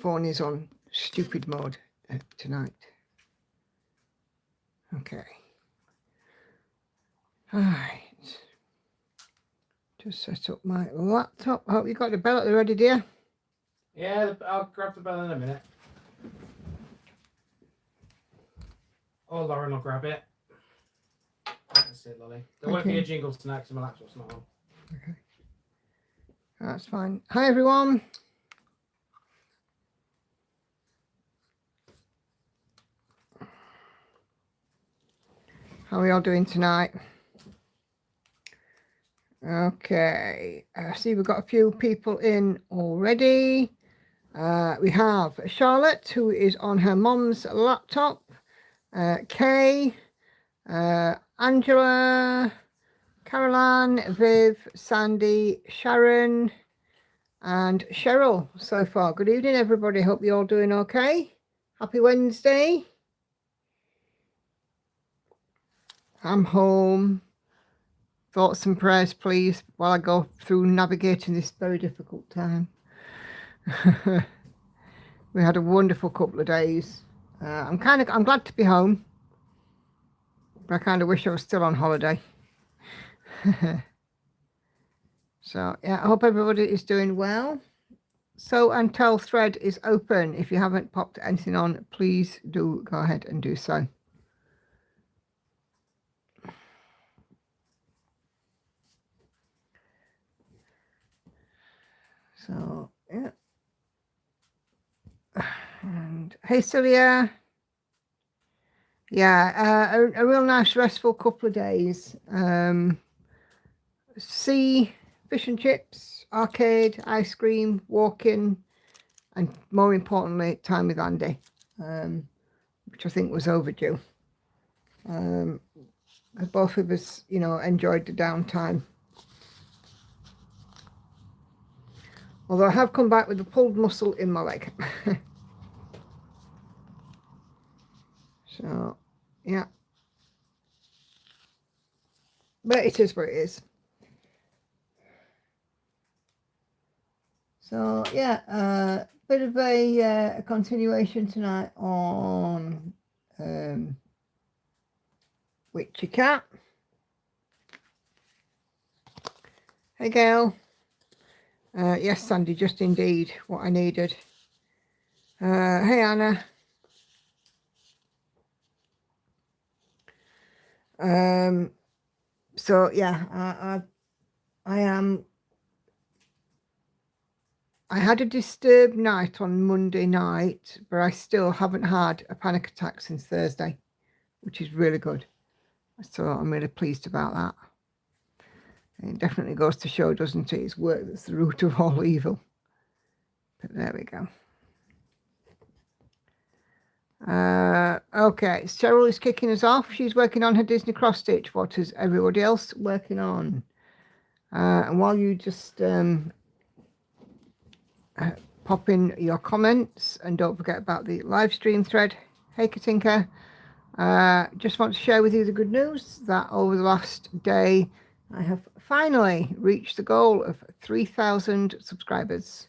phone is on stupid mode tonight. Okay. All right. Just set up my laptop. Hope you got the bell ready, dear. Yeah, I'll grab the bell in a minute. Or Lauren will grab it. That's it, Lolly. There won't be a jingle tonight because my laptop's not on. Okay. That's fine. Hi, everyone. How are we all doing tonight? Okay. I see we've got a few people in already. We have Charlotte, who is on her mom's laptop. Kay, Angela, Caroline, Viv, Sandy, Sharon, and Cheryl so far. Good evening, everybody. Hope you're all doing okay. Happy Wednesday. I'm home. Thoughts and prayers, please, while I go through navigating this very difficult time. We had a wonderful couple of days. I'm glad to be home, but I kind of wish I was still on holiday. So yeah, I hope everybody is doing well. So and Tell thread is open. If you haven't popped anything on, please do go ahead and do so. So yeah. And hey Celia. Yeah, a real nice restful couple of days. Sea, fish and chips, arcade, ice cream, walking, and more importantly, time with Andy, which I think was overdue. Both of us, enjoyed the downtime. Although I have come back with a pulled muscle in my leg. So, yeah. But it is what it is. So, yeah, bit of a continuation tonight on Witchy Cat. Hey, Gail. Yes, Sandy, just indeed what I needed. Hey, Anna. So yeah, I had a disturbed night on Monday night, but I still haven't had a panic attack since Thursday, which is really good. So I'm really pleased about that. It definitely goes to show, doesn't it? It's work that's the root of all evil. But there we go. Okay, Cheryl is kicking us off. She's working on her Disney cross stitch. What is everybody else working on? And while you just pop in your comments, and don't forget about the live stream thread. Hey Katinka, just want to share with you the good news that over the last day I have finally reached the goal of 3,000 subscribers.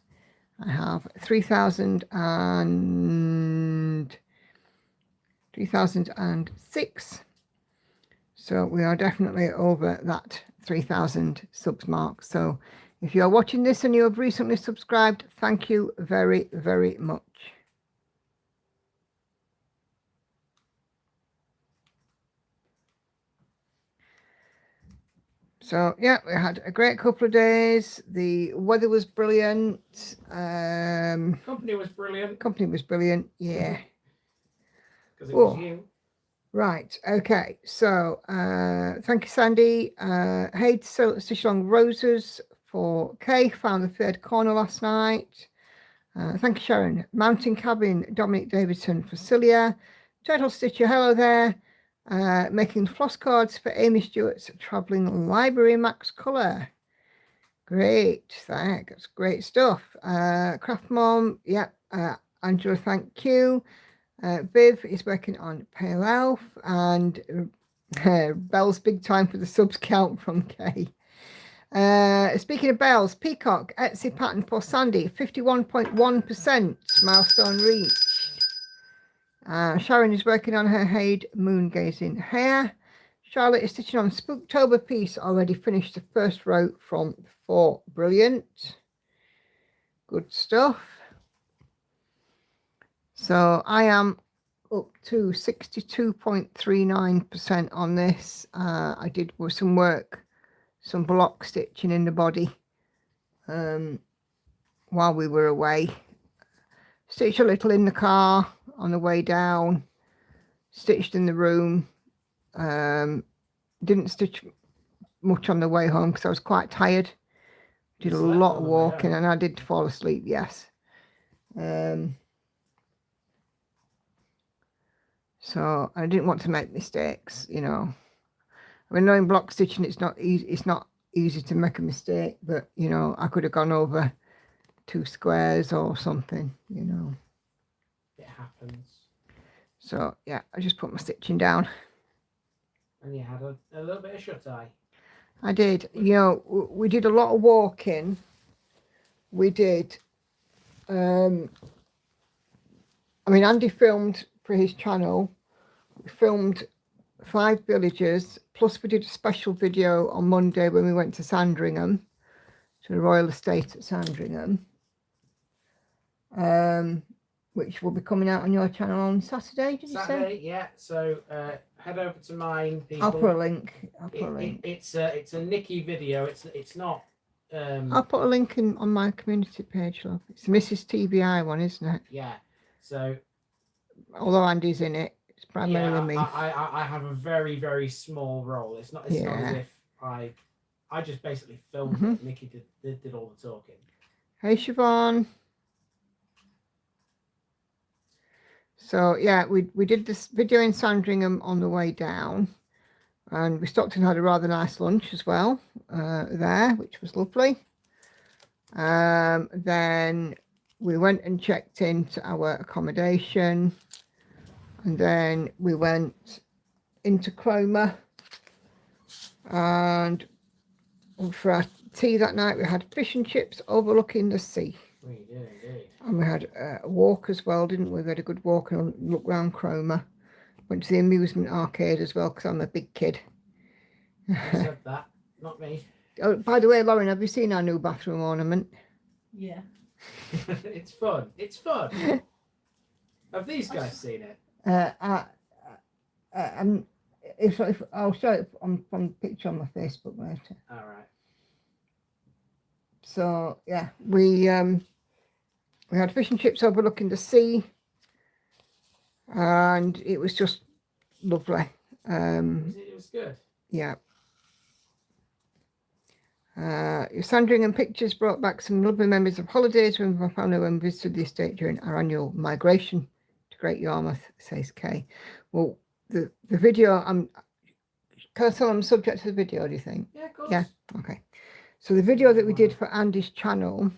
I have 3,006. So we are definitely over that 3,000 subs mark. So if you are watching this and you have recently subscribed, thank you very, very much. So yeah, we had a great couple of days. The weather was brilliant. Company was brilliant. Company was brilliant, yeah. Because it was you. Right, okay. So thank you, Sandy. Hey, Stitch Along Roses for Kay. Found the third corner last night. Thank you, Sharon. Mountain Cabin, Dominic Davidson for Celia. Turtle Stitcher, hello there. Making floss cards for Amy Stewart's Travelling Library, Max Colour. Great, thanks. Great stuff. Craft Mom, yeah. Angela, thank you. Viv is working on Pale Elf, and Belle's big time for the subs count from Kay. Speaking of bells, Peacock, Etsy pattern for Sandy, 51.1% milestone reached. Sharon is working on her Haid moon gazing hair. Charlotte is stitching on Spooktober piece, already finished the first row from 4. Brilliant. Good stuff. So I am up to 62.39% on this. I did some work, some block stitching in the body while we were away. Stitched a little in the car on the way down, stitched in the room. Didn't stitch much on the way home because I was quite tired. Did a lot of walking and I did fall asleep, yes. So I didn't want to make mistakes, you know. I mean, knowing block stitching, it's not easy to make a mistake, but you know, I could have gone over 2 squares or something, you know. It happens. So yeah, I just put my stitching down. And you had a little bit of shut eye. I did. You know, we did a lot of walking. We did. I mean, Andy filmed for his channel. We filmed 5 villages, plus we did a special video on Monday when we went to Sandringham, to the Royal Estate at Sandringham, which will be coming out on your channel on Saturday, did you say? Saturday, yeah. So head over to mine, people. I'll put a link. It's a Nikki video. It's not. I'll put a link on my community page, love. It's the Mrs. TBI one, isn't it? Yeah. So. Although Andy's in it, it's primarily me. I have a very, very small role. It's not as if I just basically filmed it. Nikki did all the talking. Hey, Siobhan. So yeah, we did this video in Sandringham on the way down, and we stopped and had a rather nice lunch as well there, which was lovely. Then we went and checked into our accommodation, and then we went into Cromer, and for our tea that night we had fish and chips overlooking the sea. We did indeed. And we had a walk as well, didn't we? We had a good walk and look round Cromer. Went to the amusement arcade as well because I'm a big kid. I said that, not me. Oh, by the way, Lauren, have you seen our new bathroom ornament? Yeah. It's fun. It's fun. Have these guys seen it? If I'll show it on the picture on my Facebook later. All right. So yeah, we had fish and chips overlooking the sea, and it was just lovely. It was good. Yeah. Sandringham pictures brought back some lovely memories of holidays when my family went and visited the estate during our annual migration to Great Yarmouth, says Kay. Well, the video, can I tell I'm subject to the video, do you think? Yeah, of course. Yeah, okay. So the video that we did for Andy's channel,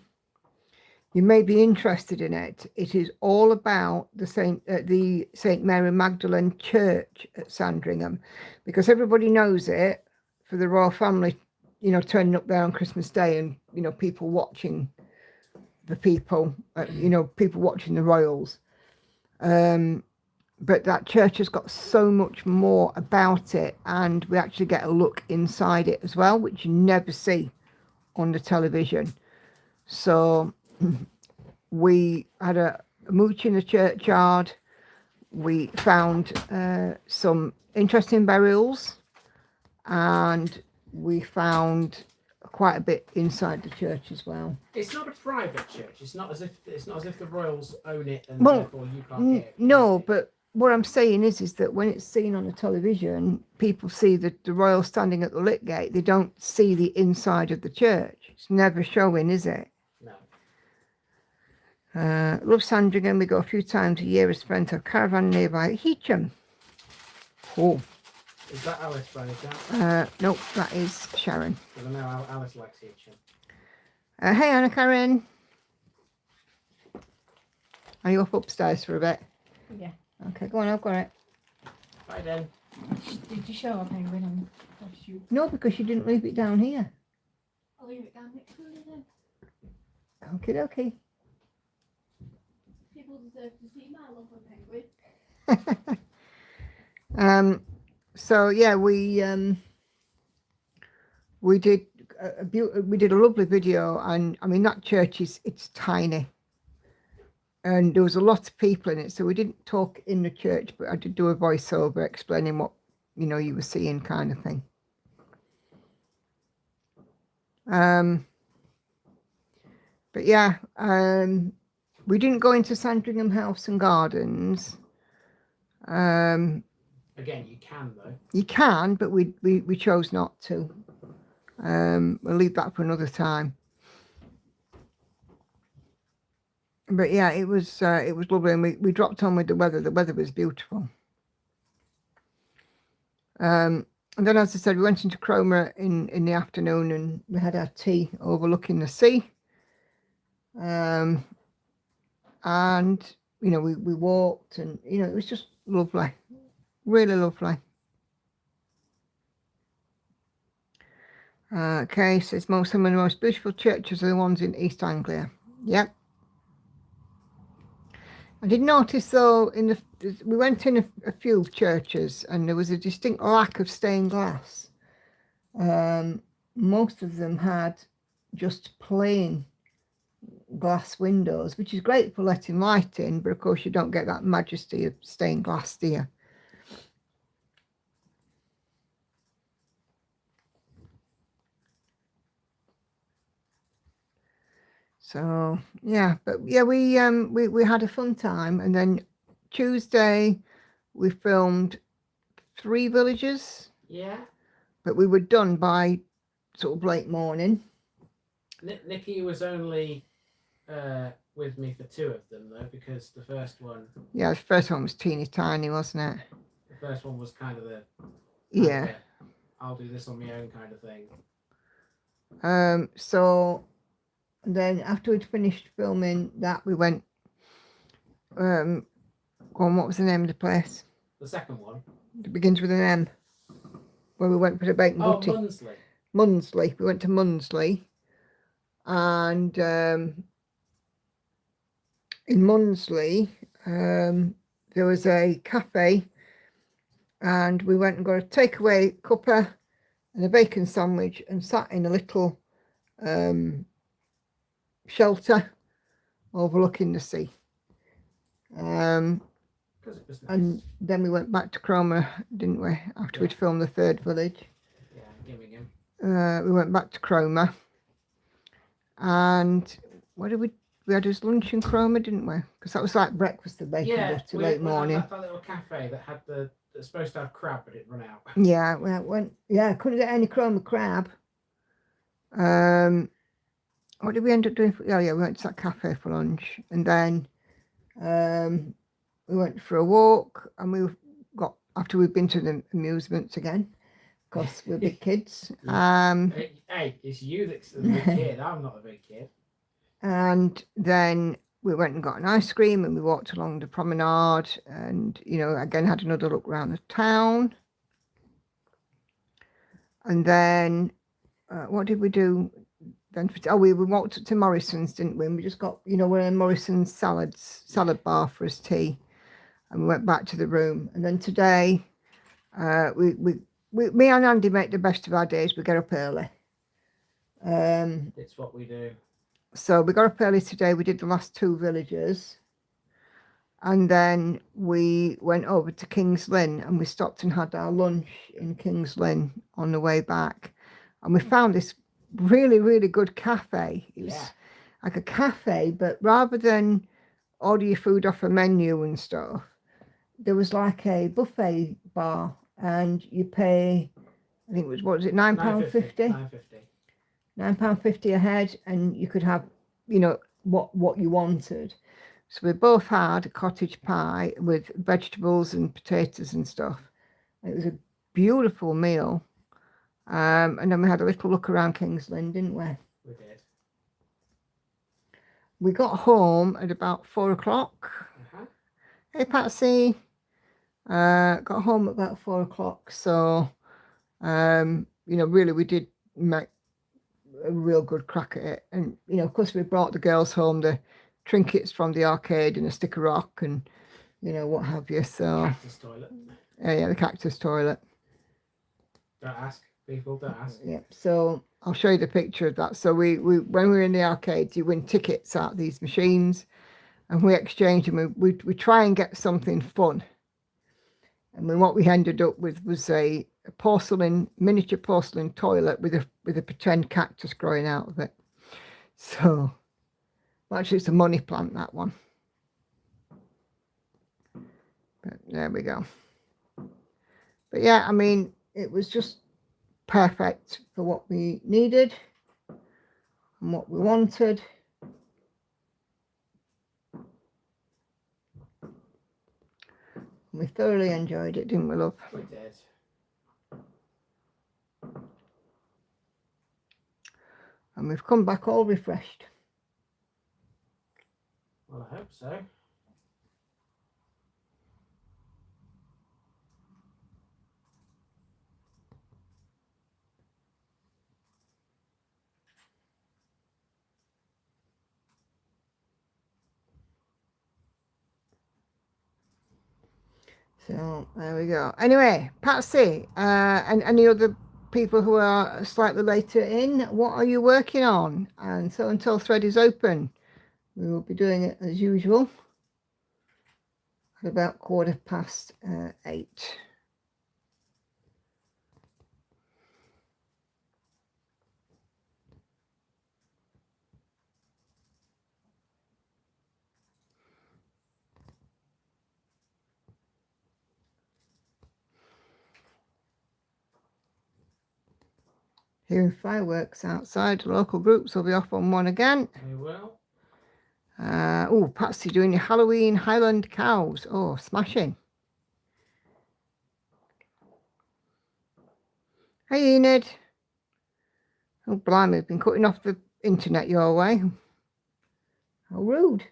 you may be interested in it. It is all about the St. Mary Magdalene Church at Sandringham, because everybody knows it for the royal family, you know, turning up there on Christmas Day and, you know, people watching the people, people watching the royals. But that church has got so much more about it, and we actually get a look inside it as well, which you never see on the television. So we had a mooch in the churchyard. We found some interesting burials, and we found quite a bit inside the church as well. It's not a private church. It's not as if the royals own it and therefore you can't get it. No, but what I'm saying is that when it's seen on the television, people see the royals standing at the lit gate. They don't see the inside of the church. It's never showing, is it? No. Love Sandringham. We go a few times a year as friends of caravan nearby Heacham. Cool. Is that Alice by any chance? No, that is Sharon. Because I know Alice likes Heacham. Hey, Anna Karen. Are you up upstairs for a bit? Yeah. Okay, go on, I've got it. Bye then. Did you show up anyway on YouTube? No, because you didn't leave it down here. leave it down next Sunday then. Okay. People deserve to see my love for penguin. So yeah, we did we did a lovely video, and I mean that church it's tiny, and there was a lot of people in it, so we didn't talk in the church, but I did do a voiceover explaining what you were seeing, kind of thing. But yeah, we didn't go into Sandringham House and Gardens. Again, you can though. You can, but we chose not to. We'll leave that for another time. But yeah, it was lovely, and we dropped on with the weather. The weather was beautiful. And then, as I said, we went into Cromer in the afternoon, and we had our tea overlooking the sea. And we walked, and it was just lovely, really lovely. Okay, so it's some of the most beautiful churches are the ones in East Anglia. Yep. I did notice though, we went in a few churches, and there was a distinct lack of stained glass. Most of them had just plain glass windows, which is great for letting light in, but of course you don't get that majesty of stained glass, do you? So yeah, but yeah, we had a fun time, and then Tuesday we filmed 3 villages. Yeah. But we were done by sort of late morning. Nikki was only with me for 2 of them though, because the first one. Yeah, the first one was teeny tiny, wasn't it? The first one was kind of I'll do this on my own kind of thing. So then after we'd finished filming that, we went. What was the name of the place? The second one. It begins with an M. Where we went for the bacon butty. Munsley. Munsley. We went to Munsley, and in Munsley there was a cafe, and we went and got a takeaway cuppa and a bacon sandwich, and sat in a little shelter overlooking the sea. Nice. And then we went back to Cromer, didn't we? After we'd filmed the 3rd village. Yeah, Gimmingham. We went back to Cromer, and what did we had his lunch in Cromer, didn't we? Because that was like breakfast at bacon butty late morning. That little cafe that had that's supposed to have crab, but it run out. Yeah, we went. Yeah, couldn't get any Cromer crab. What did we end up doing? We went to that cafe for lunch, and then we went for a walk, and after we've been to the amusements again, because we're big kids. Hey, it's you that's the big kid. I'm not a big kid. And then we went and got an ice cream, and we walked along the promenade, and again had another look around the town. And then what did we do? Then we walked up to Morrison's, didn't we? And we just got one of Morrison's salad bar for us tea, and we went back to the room. And then today, me and Andy make the best of our days. We get up early. It's what we do. So we got up early today. We did the last 2 villages, and then we went over to King's Lynn, and we stopped and had our lunch in King's Lynn on the way back, and we found this really, really good cafe. It was like a cafe, but rather than order your food off a menu and stuff, there was like a buffet bar, and you pay, I think it was, what was it, £9.50? £9.50 a head, and you could have, what you wanted. So we both had a cottage pie with vegetables and potatoes and stuff. It was a beautiful meal. And then we had a little look around King's Lynn, didn't we? We did. We got home at about 4 o'clock. Hey, Patsy. Got home at about 4 o'clock. So, really, we did make a real good crack at it. And, you know, of course, we brought the girls home the trinkets from the arcade and a stick of rock and, you know, what have you. So, Cactus toilet. yeah, the cactus toilet. Don't ask. People don't ask. Yeah, so I'll show you the picture of that. So we when we were in the arcades, you win tickets at these machines, and we exchange them. We try and get something fun. And then what we ended up with was a miniature porcelain toilet with a pretend cactus growing out of it. So, well, actually, it's a money plant, that one. But there we go. But yeah, I mean, it was just perfect for what we needed and what we wanted. We thoroughly enjoyed it, didn't we, love? We did. And we've come back all refreshed. Well, I hope so. So there we go. Anyway, Patsy, and any other people who are slightly later in, what are you working on? And so until thread is open, we will be doing it as usual at about 8:15. Hearing fireworks outside. Local groups will be off on one again. We will. Oh, Patsy doing your Halloween Highland cows. Oh, smashing. Hey, Enid. Oh, blimey, been cutting off the internet your way. How rude.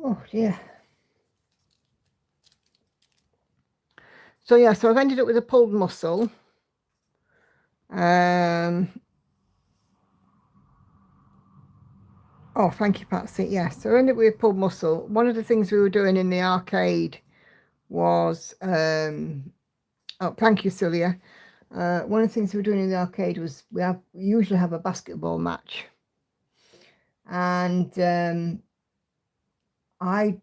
Oh, dear. So, yeah, so I've ended up with a pulled muscle. Oh, thank you, Patsy. Yes, so I ended up with a pulled muscle. One of the things we were doing in the arcade was, oh, thank you, Celia. One of the things we were doing in the arcade was we usually have a basketball match. And I,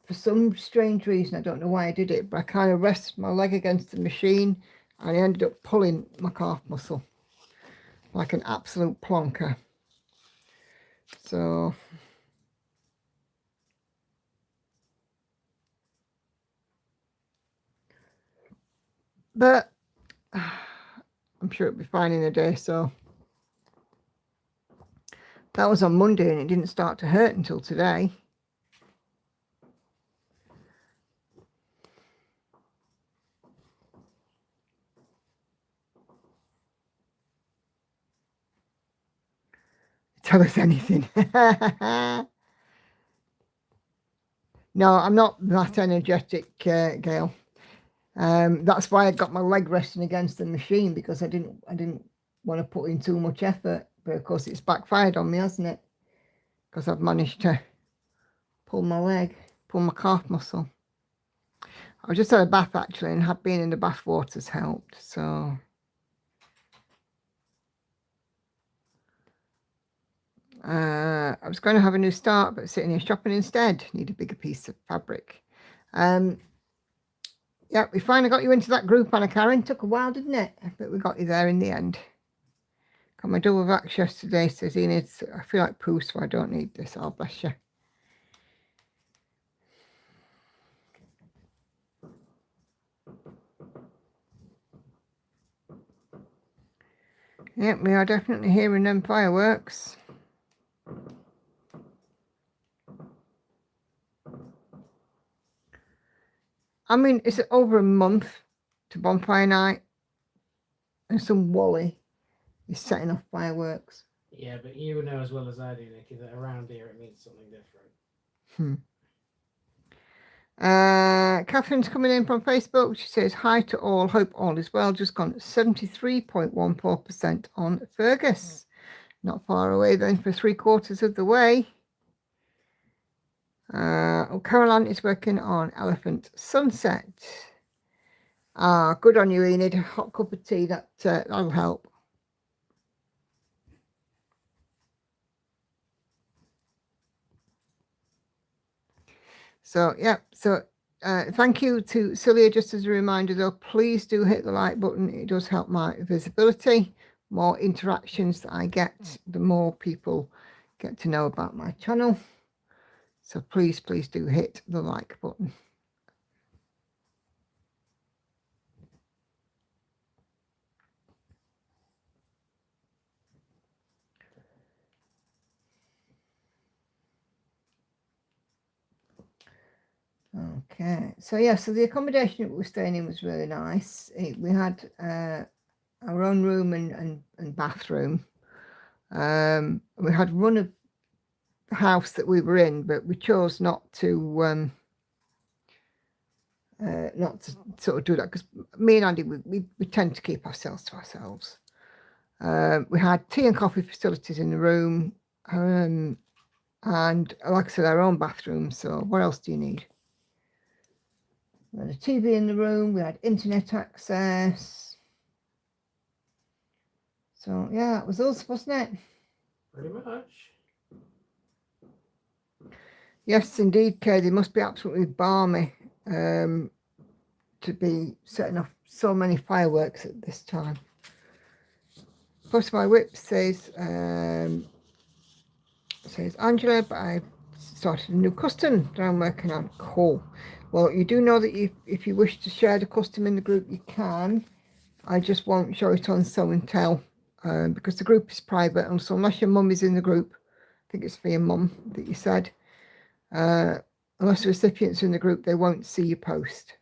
for some strange reason, I don't know why I did it, but I kind of rested my leg against the machine and I ended up pulling my calf muscle like an absolute plonker. So but I'm sure it'll be fine in a day. So that was on Monday and it didn't start to hurt until today. Tell us anything. No, I'm not that energetic, Gail. That's why I got my leg resting against the machine, because I didn't want to put in too much effort. But of course, it's backfired on me, hasn't it? Because I've managed to pull my calf muscle. I just had a bath actually, and have been in the bath water's helped. So. I was going to have a new start, but sitting here shopping instead. Need a bigger piece of fabric. Yeah, we finally got you into that group, Anna Karen. Took a while, didn't it? But we got you there in the end. Got my double vax yesterday, says Enid. I feel like poo, so I don't need this. Oh, bless you. Yeah, we are definitely hearing them fireworks. I mean, it's over a month to bonfire night, and some Wally is setting off fireworks. Yeah, but you know as well as I do, Nikki, that around here it means something different. Catherine's coming in from Facebook. She says, hi to all. Hope all is well. Just gone 73.14% on Fergus. Not far away then for 3/4 of the way. Caroline is working on Elephant Sunset. Good on you, Enid. A hot cup of tea, that'll help. So, yeah. So, thank you to Celia. Just as a reminder, though, please do hit the like button. It does help my visibility. More interactions that I get, the more people get to know about my channel. So please do hit the like button. Okay, so yeah, so the accommodation that we were staying in was really nice. We had our own room and bathroom. We had one of the house that we were in, but we chose not to sort of do that because me and Andy we tend to keep ourselves to ourselves. We had tea and coffee facilities in the room, and like I said, our own bathroom. So what else do you need? We had a TV in the room. We had internet access. So yeah, that was us, wasn't it? Pretty much. Yes, indeed, Kay. They must be absolutely balmy to be setting off so many fireworks at this time. Plus, my whip says Angela, but I started a new custom that I'm working on. Cool. Well, you do know that if you wish to share the custom in the group, you can. I just won't show it on Show and Tell because the group is private, and so unless your mum is in the group, I think it's for your mum that you said, unless the recipients are in the group, they won't see your post.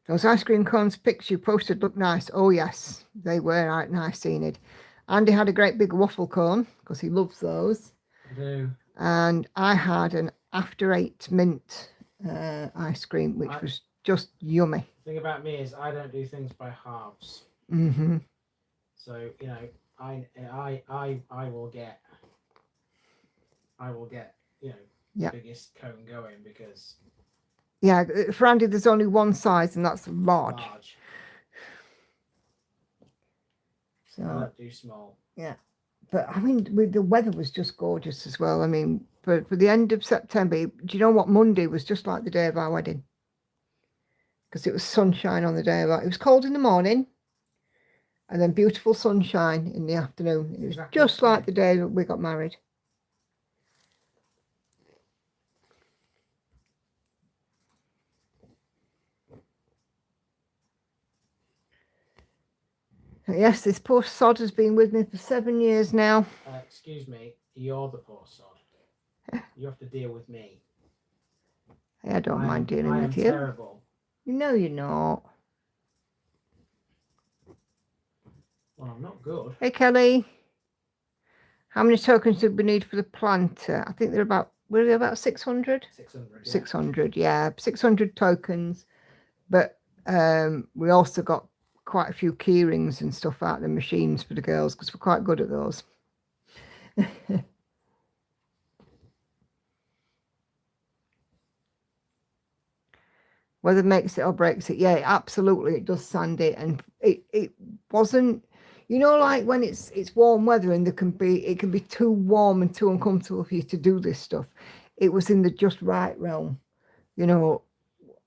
Those ice cream cones pics you posted look nice. Oh, yes, they were right nice, Enid. Andy had a great big waffle cone because he loves those. I do. And I had an after 8 mint ice cream, which was just yummy. The thing about me is I don't do things by halves. Mm-hmm. So, you know, I will get, you know, the biggest cone going because... Yeah, for Andy, there's only one size, and that's large. So, I don't do small. Yeah. But, I mean, the weather was just gorgeous as well. I mean, for the end of September, do you know what? Monday was just like the day of our wedding. Because it was sunshine on the day. It was cold in the morning, and then beautiful sunshine in the afternoon. It was just like the day that we got married. Yes, this poor sod has been with me for 7 years now. Excuse me, you're the poor sod. You have to deal with me. I don't mind dealing with you. Terrible. No, you're not. Well, I'm not good. Hey, Kelly. How many tokens did we need for the planter? I think were they about 600? 600, yeah. 600, yeah. 600 tokens. But we also got quite a few key rings and stuff out of the machines for the girls because we're quite good at those. Whether it makes it or breaks it, yeah, absolutely it does, Sandy. And it wasn't, you know, like when it's warm weather and it can be too warm and too uncomfortable for you to do this stuff. It was in the just right realm, you know.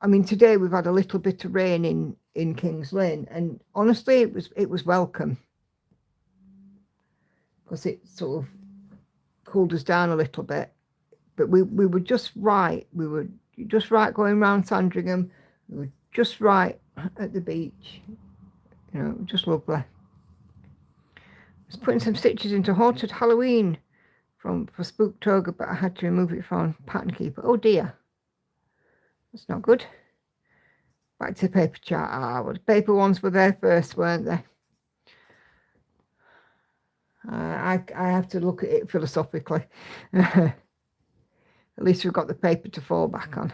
I mean, today we've had a little bit of rain in King's Lynn, and honestly, it was welcome because it sort of cooled us down a little bit. But we were just right. We were just right going around Sandringham. We were just right at the beach. You know, just lovely. I was putting some stitches into Haunted Halloween for Spooktober, but I had to remove it from Pattern Keeper. Oh dear. That's not good. Back to the paper chart. Well, the paper ones were there first, weren't they? I have to look at it philosophically. At least we've got the paper to fall back on.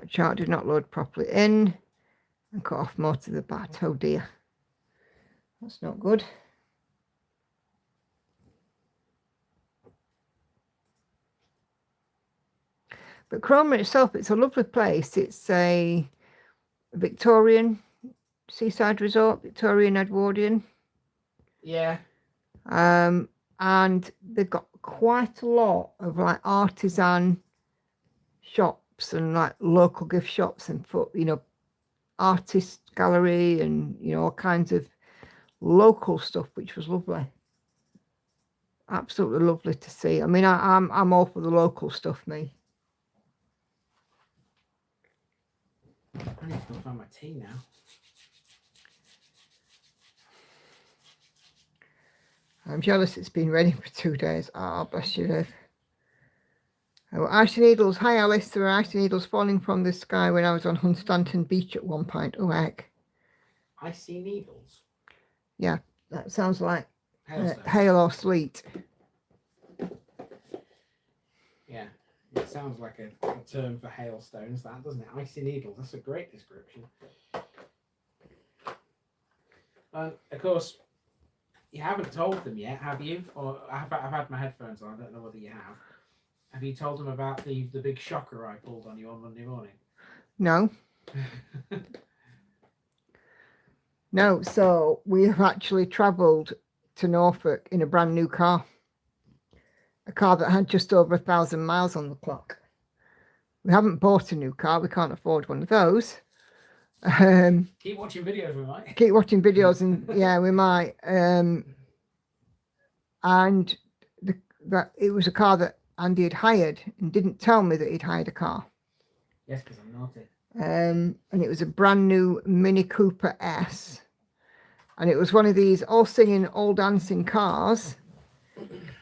Chart did not load properly in and cut off most of the bat. Oh dear. That's not good. But Cromer itself, it's a lovely place. It's a Victorian seaside resort, Victorian Edwardian. Yeah. And they've got quite a lot of like artisan shops and like local gift shops and artist gallery and all kinds of local stuff, which was lovely. Absolutely lovely to see. I mean, I'm all for the local stuff, me. I need to go find my tea now. I'm jealous it's been raining for 2 days. Oh, bless you, Liv. Oh, icy needles. Hi, Alice. There were icy needles falling from the sky when I was on Hunstanton Beach at one point. Oh, heck. Icy needles? Yeah, that sounds like hail or sleet. Yeah, it sounds like a term for hailstones, that, doesn't it? Icy needles. That's a great description. And, of course, you haven't told them yet, have you? Or I've had my headphones on. I don't know whether you have. Have you told them about the big shocker I pulled on you on Monday morning? No. No, so we have actually travelled to Norfolk in a brand new car. A car that had just over 1,000 miles on the clock. We haven't bought a new car. We can't afford one of those. Keep watching videos, we might. Keep watching videos, and yeah, we might. And that it was a car that Andy had hired and didn't tell me that he'd hired a car. Yes, because I'm naughty. And it was a brand new Mini Cooper S. And it was one of these all singing, all dancing cars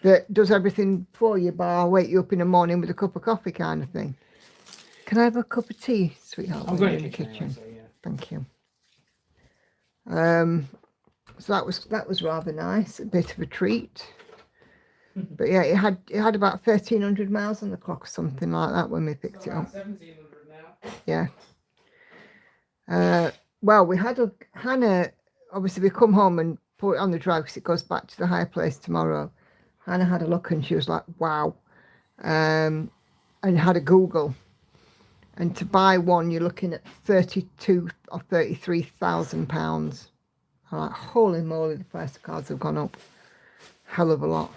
that does everything for you, bar wake you up in the morning with a cup of coffee kind of thing. Can I have a cup of tea, sweetheart? I'm going in to the kitchen. anyway, so yeah. Thank you. So that was rather nice, a bit of a treat. But yeah, it had about 1,300 miles on the clock or something like that when we picked it up. 1,700 now. Yeah. Well, we had Hannah. Obviously, we come home and put it on the drive because it goes back to the higher place tomorrow. Hannah had a look and she was like, "Wow," and had a Google. And to buy one, you're looking at 32 or 33,000 pounds. I'm like, holy moly, the price of cars have gone up. Hell of a lot.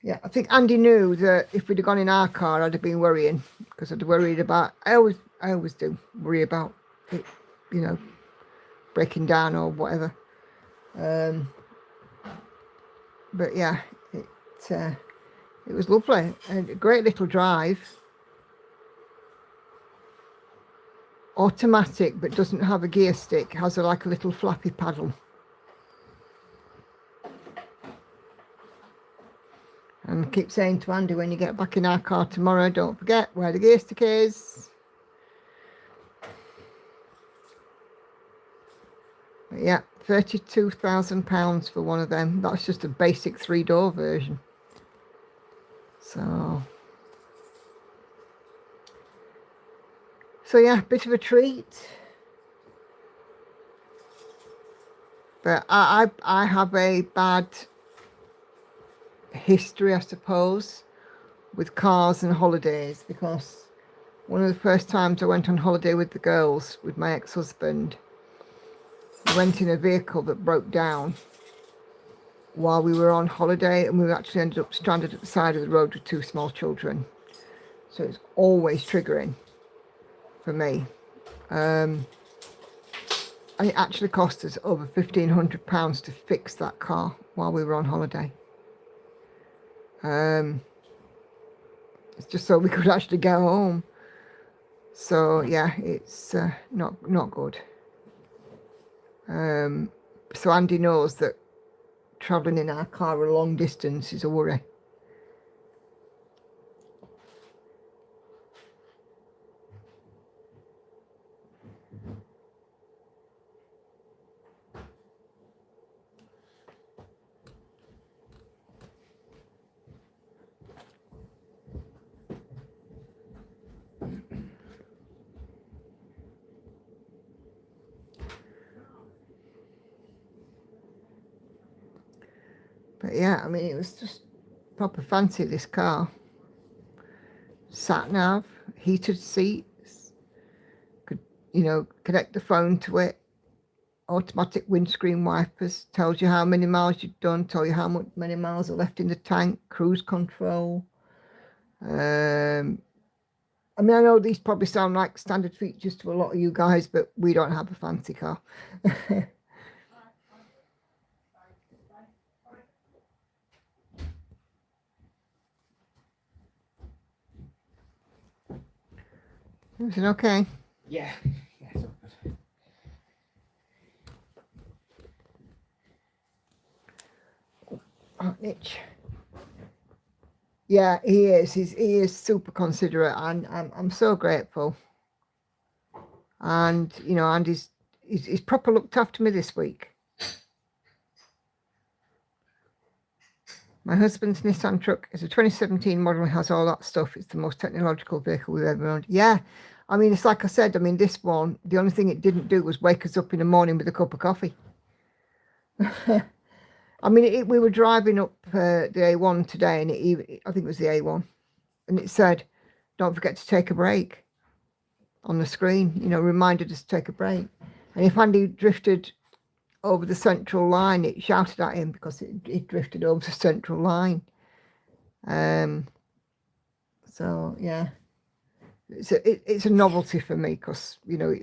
Yeah, I think Andy knew that if we'd have gone in our car, I'd have been worrying because I'd worried about. I always do worry about it, breaking down or whatever. But yeah, it was lovely and a great little drive. Automatic, but doesn't have a gear stick. Has like a little flappy paddle. And I keep saying to Andy, when you get back in our car tomorrow, don't forget where the gear stick is. But yeah, £32,000 for one of them. That's just a basic 3-door version. So yeah, bit of a treat. But I have a bad history, I suppose, with cars and holidays, because one of the first times I went on holiday with the girls, with my ex-husband, we went in a vehicle that broke down while we were on holiday, and we actually ended up stranded at the side of the road with 2 small children. So it's always triggering for me. And it actually cost us over £1,500 to fix that car while we were on holiday. It's just so we could actually get home. So yeah, it's not good. So Andy knows that travelling in our car a long distance is a worry. But yeah, I mean, it was just proper fancy, this car. Sat nav, heated seats, could, you know, connect the phone to it, automatic windscreen wipers, tells you how many miles you've done, tell you how many miles are left in the tank, cruise control. I mean, I know these probably sound like standard features to a lot of you guys, but we don't have a fancy car. Is it okay? Yeah. Yeah, it's all good. Oh, Mitch. Yeah, he is. He is super considerate, and I'm so grateful. And you know, and he's proper looked after me this week. My husband's Nissan truck is a 2017 model and has all that stuff. It's the most technological vehicle we've ever owned. Yeah, I mean, it's like I said, I mean, this one, the only thing it didn't do was wake us up in the morning with a cup of coffee. I mean, we were driving up the A1 today, and I think it was the A1, and it said, don't forget to take a break on the screen, you know, reminded us to take a break. And if Andy drifted over the central line, it shouted at him because it drifted over the central line. So yeah, it's a novelty for me because, you know,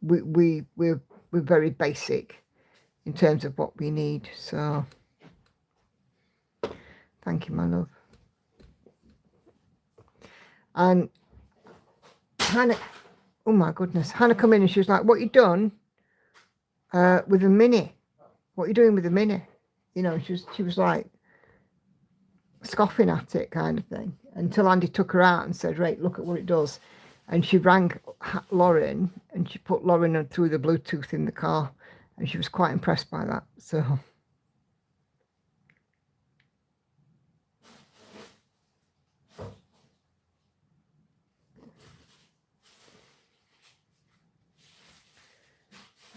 we're very basic in terms of what we need. So thank you, my love. And Hannah, oh my goodness, Hannah come in and she was like, what you done with a Mini? What are you doing with a Mini? You know, she was like scoffing at it, kind of thing, until Andy took her out and said, right, look at what it does. And she rang Lauren, and she put Lauren through the Bluetooth in the car, and she was quite impressed by that. So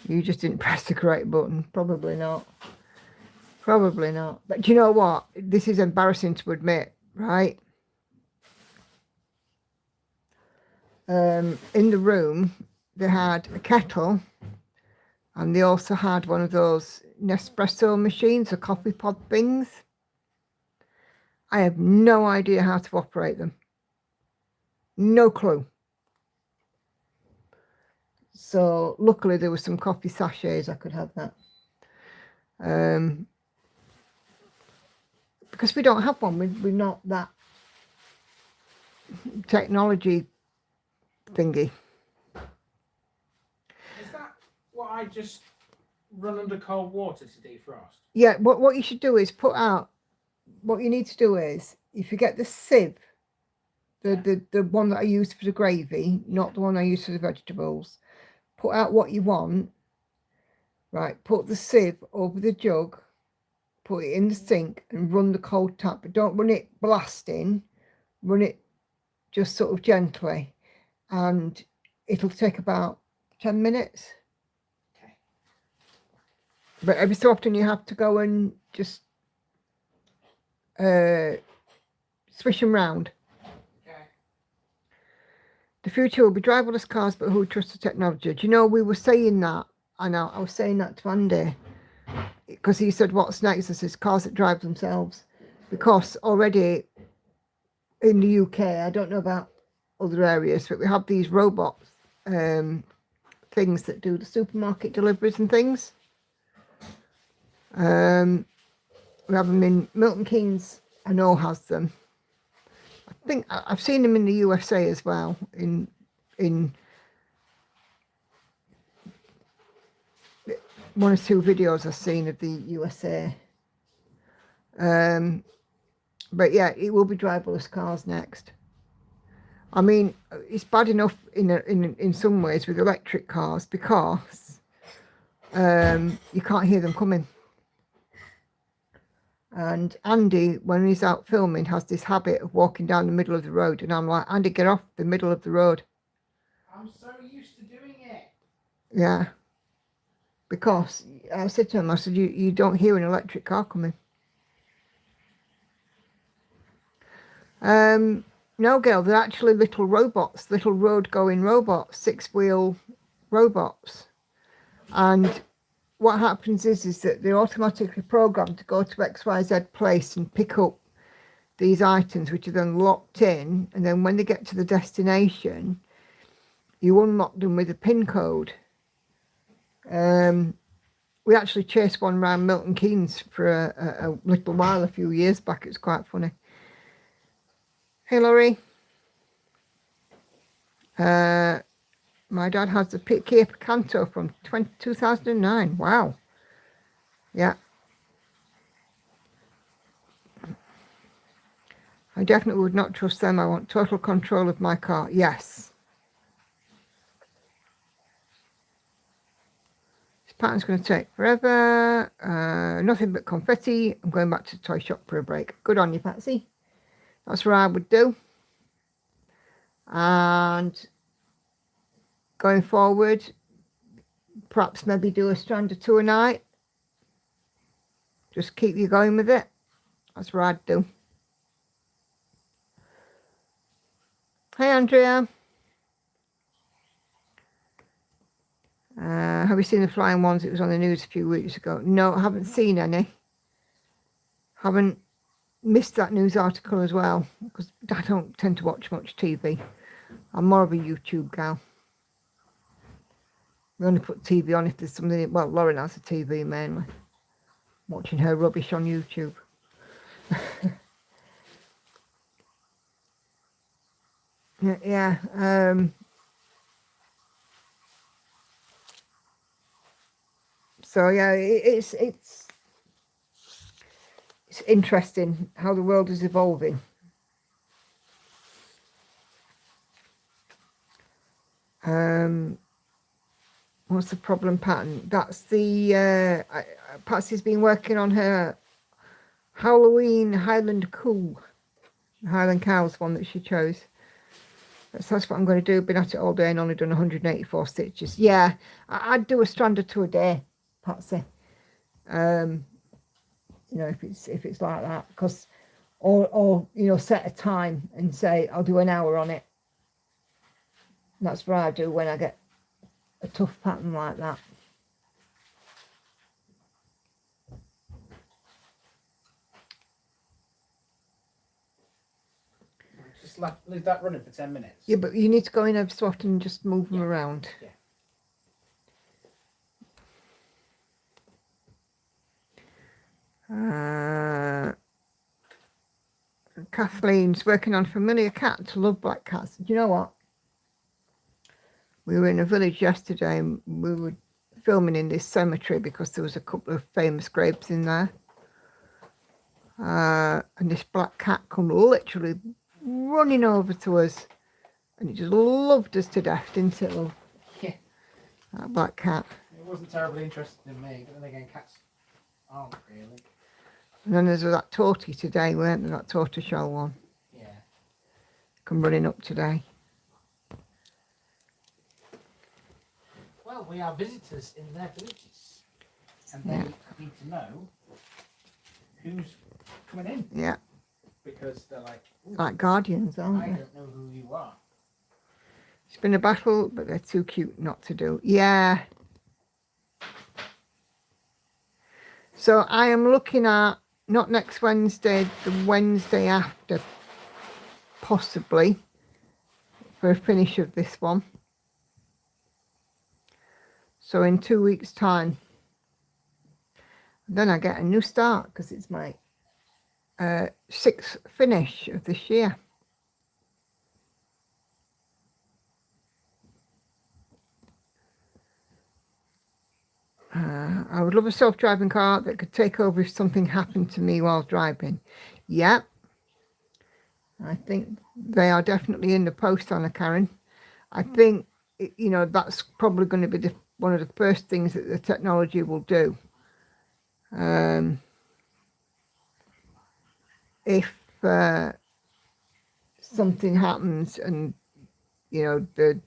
you just didn't press the correct button. Probably not. Probably not. But do you know what? This is embarrassing to admit, right? In the room, they had a kettle, and they also had one of those Nespresso machines, or coffee pod things. I have no idea how to operate them. No clue. So luckily there were some coffee sachets. I could have that. Because we don't have one. We're not that technology thingy. Is that what I just run under cold water to defrost? Yeah, what you should do is put out, what you need to do is, if you get the sieve, the one that I use for the gravy, not the one I use for the vegetables, put out what you want, right, put the sieve over the jug, put it in the sink and run the cold tap, but don't run it blasting, run it just sort of gently, and it'll take about 10 minutes. Okay. But every so often you have to go and just swish them round. Okay. The future will be driverless cars, but who would trust the technology? Do you know, we were saying that, and I was saying that to Andy, because he said, what's next? I says, cars that drive themselves. Because already in the UK, I don't know about other areas, but we have these robots, things that do the supermarket deliveries and things. We have them in Milton Keynes, I know has them. I think I've seen them in the USA as well. In one or two videos I've seen of the USA. But yeah, it will be driverless cars next. I mean, it's bad enough in some ways with electric cars because you can't hear them coming. And Andy, when he's out filming, has this habit of walking down the middle of the road. And I'm like, Andy, get off the middle of the road. I'm so used to doing it. Yeah. Because I said to him, I said, you don't hear an electric car coming. No, girl, they're actually little robots, little road-going robots, six-wheel robots. And what happens is that they're automatically programmed to go to XYZ place and pick up these items, which are then locked in. And then when they get to the destination, you unlock them with a PIN code. We actually chased one around Milton Keynes for a little while a few years back. It was quite funny. Hey, Laurie. My dad has the Kia Picanto from 2009. Wow. Yeah. I definitely would not trust them. I want total control of my car. Yes. This pattern's going to take forever. Nothing but confetti. I'm going back to the toy shop for a break. Good on you, Patsy. That's what I would do. And going forward, perhaps maybe do a Stranded tour night. Just keep you going with it. That's what I'd do. Hey, Andrea. Have you seen the flying ones? It was on the news a few weeks ago. No, I haven't seen any. Haven't missed that news article as well, because I don't tend to watch much TV. I'm more of a YouTube gal. We only put TV on if there's something. Well, Lauren has a TV mainly. Watching her rubbish on YouTube. Yeah. So yeah, it's interesting how the world is evolving. What's the problem pattern? That's the Patsy's been working on her Halloween Highland Cool, Highland Cows one that she chose. That's what I'm going to do. Been at it all day and only done 184 stitches. Yeah, I'd do a Stranded tour a day, Patsy. You know, if it's like that, because or you know, set a time and say I'll do an hour on it. And that's what I do when I get a tough pattern like that. Just leave that running for 10 minutes. Yeah, but you need to go in every so often and just move them around. Yeah. Kathleen's working on familiar cat to love black cats. Do you know what? We were in a village yesterday and we were filming in this cemetery because there was a couple of famous graves in there. And this black cat come literally running over to us and it just loved us to death, didn't it, love? Yeah. That black cat. It wasn't terribly interested in me, but then again, cats aren't really. And then there's that tortie today, weren't there? That tortoiseshell one. Yeah. Come running up today. Well, we are visitors in their villages, and they need to know who's coming in. Yeah. Because they're like guardians, aren't I they? don't know who you are. It's been a battle, but they're too cute not to do. Yeah. So I am looking at not next Wednesday, the Wednesday after, possibly, for a finish of this one. So in 2 weeks' time. Then I get a new start because it's my 6th finish of this year. I would love a self-driving car that could take over if something happened to me while driving. Yeah, I think they are definitely in the post, Anna Karen. I think, you know, that's probably going to be one of the first things that the technology will do. If something happens and, you know, the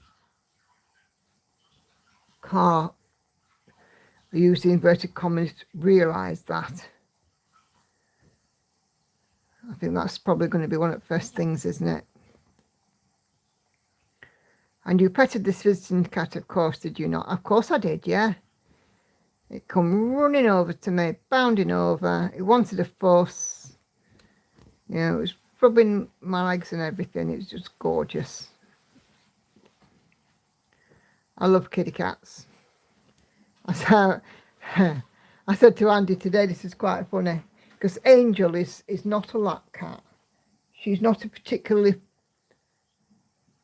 car, I use the inverted commas, realise that. I think that's probably going to be one of the first things, isn't it? And you petted this visiting cat, of course, did you not? Of course I did, yeah. It come running over to me, bounding over. It wanted a fuss. You know, it was rubbing my legs and everything. It was just gorgeous. I love kitty cats. I said to Andy today, this is quite funny, because Angel is not a lap cat. She's not a particularly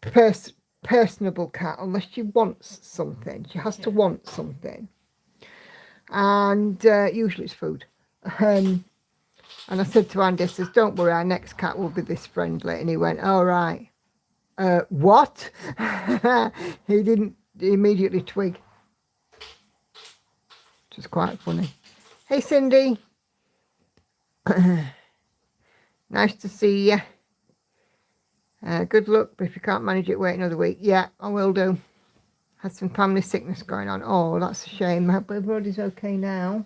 personable cat unless she wants something. She has to want something. And usually it's food. And I said to Andy, I says, don't worry, our next cat will be this friendly. And he went, all right. What? He didn't immediately twig. Which was quite funny. Hey, Cindy. Nice to see you. Good luck, but if you can't manage it, wait another week. Yeah, I will do. Had some family sickness going on. Oh, that's a shame. I hope everybody's okay now.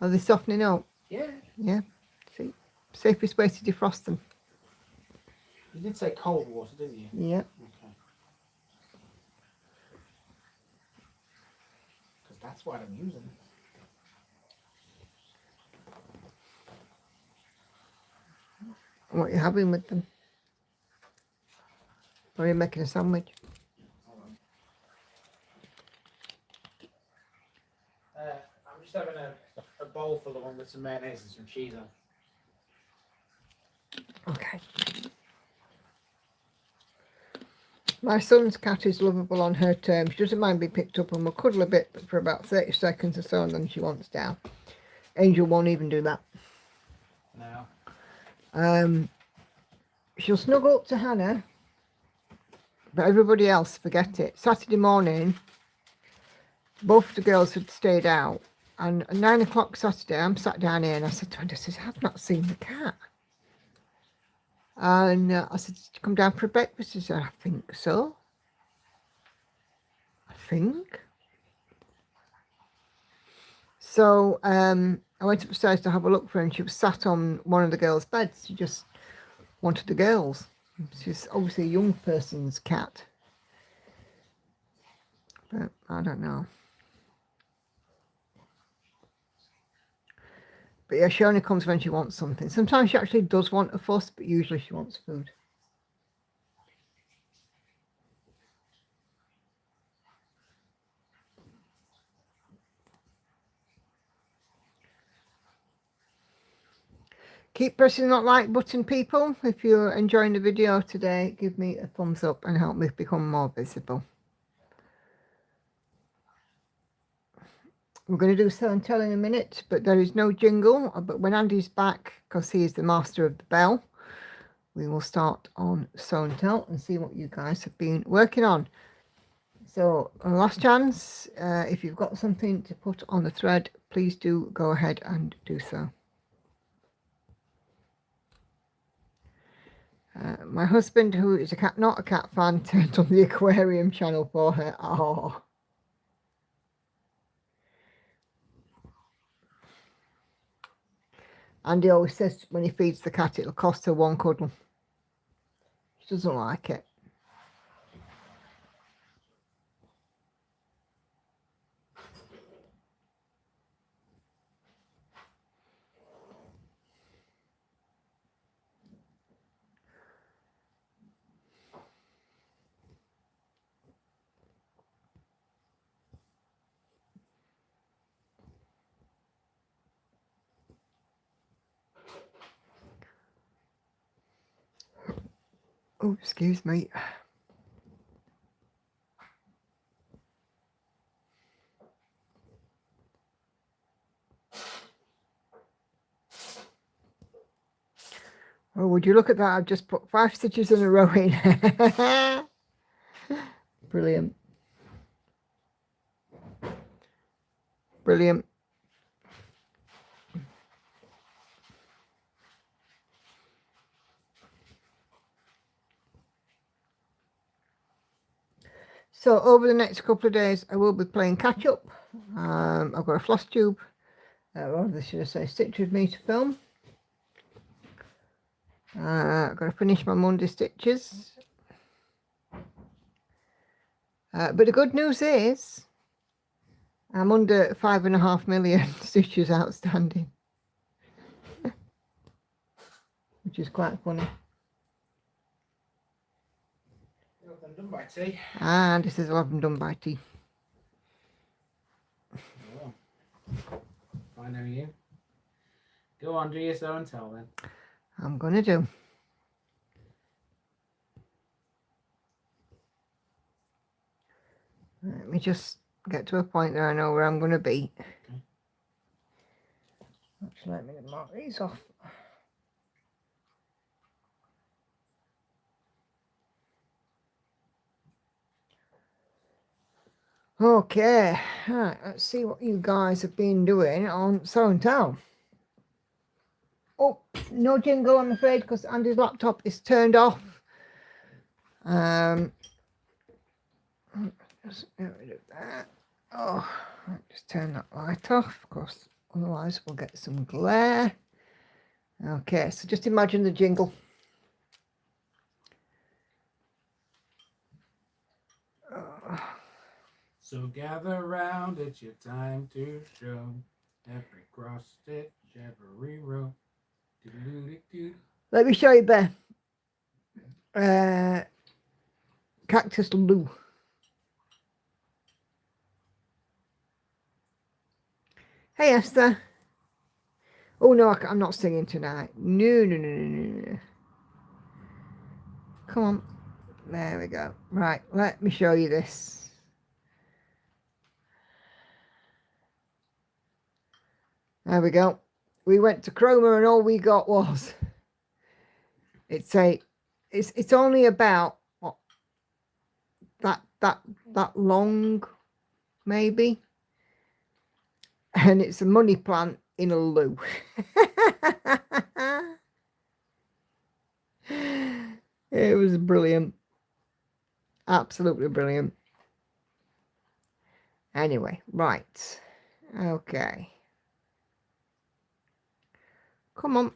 Are they softening up? Yeah. Yeah. See, safest way to defrost them. You did say cold water, didn't you? Yeah. Okay. Because that's what I'm using. What are you having with them? Or are you making a sandwich? I'm just having a bowl full of one with some mayonnaise and some cheese on. Okay. My son's cat is lovable on her terms. She doesn't mind being picked up and will cuddle a bit for about 30 seconds or so, and then she wants down. Angel won't even do that. No. She'll snuggle up to Hannah, but everybody else, forget it. Saturday morning, both the girls had stayed out, and at 9 o'clock Saturday, I'm sat down here, and I said to her, I said, I've not seen the cat. And I said, did you come down for breakfast? She said, I think so. I think. So I went upstairs to have a look for her, and she was sat on one of the girls' beds. She just wanted the girls. She's obviously a young person's cat. But I don't know. But yeah, she only comes when she wants something. Sometimes she actually does want a fuss, but usually she wants food. Keep pressing that like button, people. If you're enjoying the video today, give me a thumbs up and help me become more visible. We're going to do show and tell in a minute, but there is no jingle. But when Andy's back, because he is the master of the bell, we will start on show and tell and see what you guys have been working on. So last chance, if you've got something to put on the thread, please do go ahead and do so. My husband, who is not a cat fan, turned on the aquarium channel for her. Oh. And he always says when he feeds the cat, it'll cost her one cuddle. She doesn't like it. Oh, excuse me. Oh, would you look at that? I've just put 5 stitches in a row in. Brilliant. Brilliant. So over the next couple of days, I will be playing catch up. I've got a floss tube, or should I say stitch with me to film. I've got to finish my Monday stitches. But the good news is I'm under 5.5 million stitches outstanding, which is quite funny. Done by tea. And this is 11 done by tea. Oh. I know you. Go on, do your show and tell then. I'm going to do. Let me just get to a point that I know where I'm going to be. Okay. Actually, let me mark these off. Okay, right, let's see what you guys have been doing on Show and Tell. Oh, no jingle, I'm afraid, because Andy's laptop is turned off. Just get rid of that. Oh, just turn that light off, of course, otherwise we'll get some glare. Okay, so just imagine the jingle. So gather round, it's your time to show every cross stitch, every row. Do-do-do-do. Let me show you there. Cactus Lou. Hey Esther. Oh no, I'm not singing tonight. No. Come on. There we go. Right, let me show you this. There we go. We went to Chroma and all we got was it's only about what that long maybe, and it's a money plant in a loo. It was brilliant, absolutely brilliant. Anyway, right, okay, come on,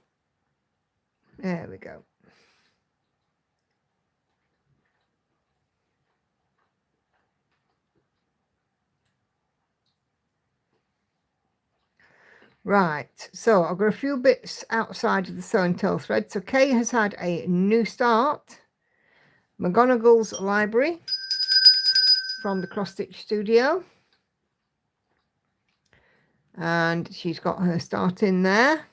there we go. Right, so I've got a few bits outside of the Sew and Tell thread. So Kay has had a new start. McGonagall's Library from the Cross Stitch Studio. And she's got her start in there.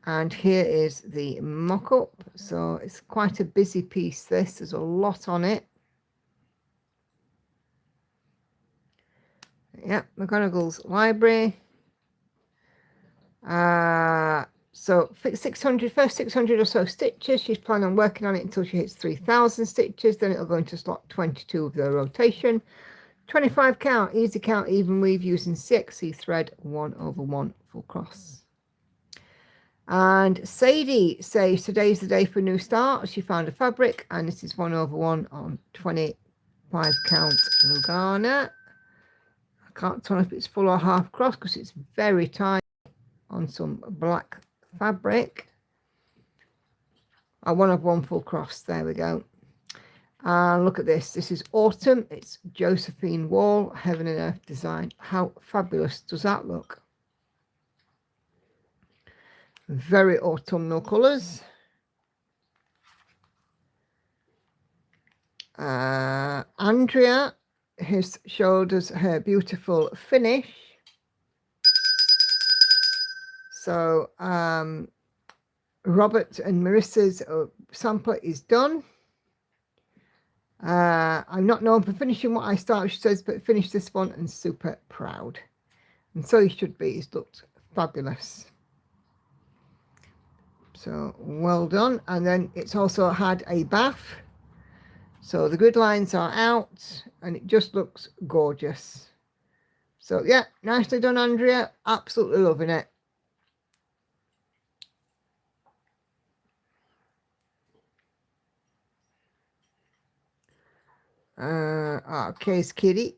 And here is the mock-up. So it's quite a busy piece, this. There's a lot on it. Yeah, McGonagall's Library. So first 600 or so stitches. She's planning on working on it until she hits 3,000 stitches. Then it'll go into slot 22 of the rotation. 25 count, easy count, even weave using CXC thread 1/1 full cross. And Sadie says today's the day for a new start. She found a fabric and this is 1/1 on 25 count Lugana. I can't tell if it's full or half cross because it's very tight on some black fabric. 1/1 full cross, there we go. And look at this. This is Autumn. It's Josephine Wall, Heaven and Earth design. How fabulous does that look? Very autumnal colours. Andrea has showed us her beautiful finish. So Robert and Marissa's sampler is done. I'm not known for finishing what I start, she says, but finished this one and super proud. And so you should be. It's looked fabulous. So well done. And then it's also had a bath. So the grid lines are out and it just looks gorgeous. So yeah, nicely done, Andrea. Absolutely loving it. Case Kitty.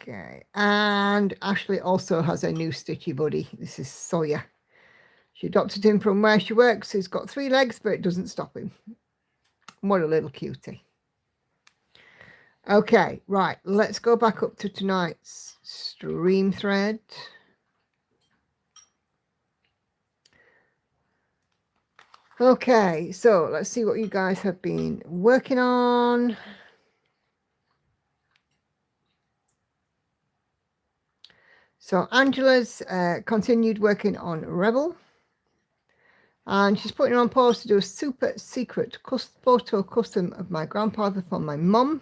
Okay, and Ashley also has a new stitchy buddy. This is Sawyer. She adopted him from where she works. He's got 3 legs, but it doesn't stop him. What a little cutie. Okay, right, let's go back up to tonight's stream thread. Okay, so let's see what you guys have been working on. So Angela's continued working on Rebel. And she's putting on pause to do a super secret photo custom of my grandfather for my mum.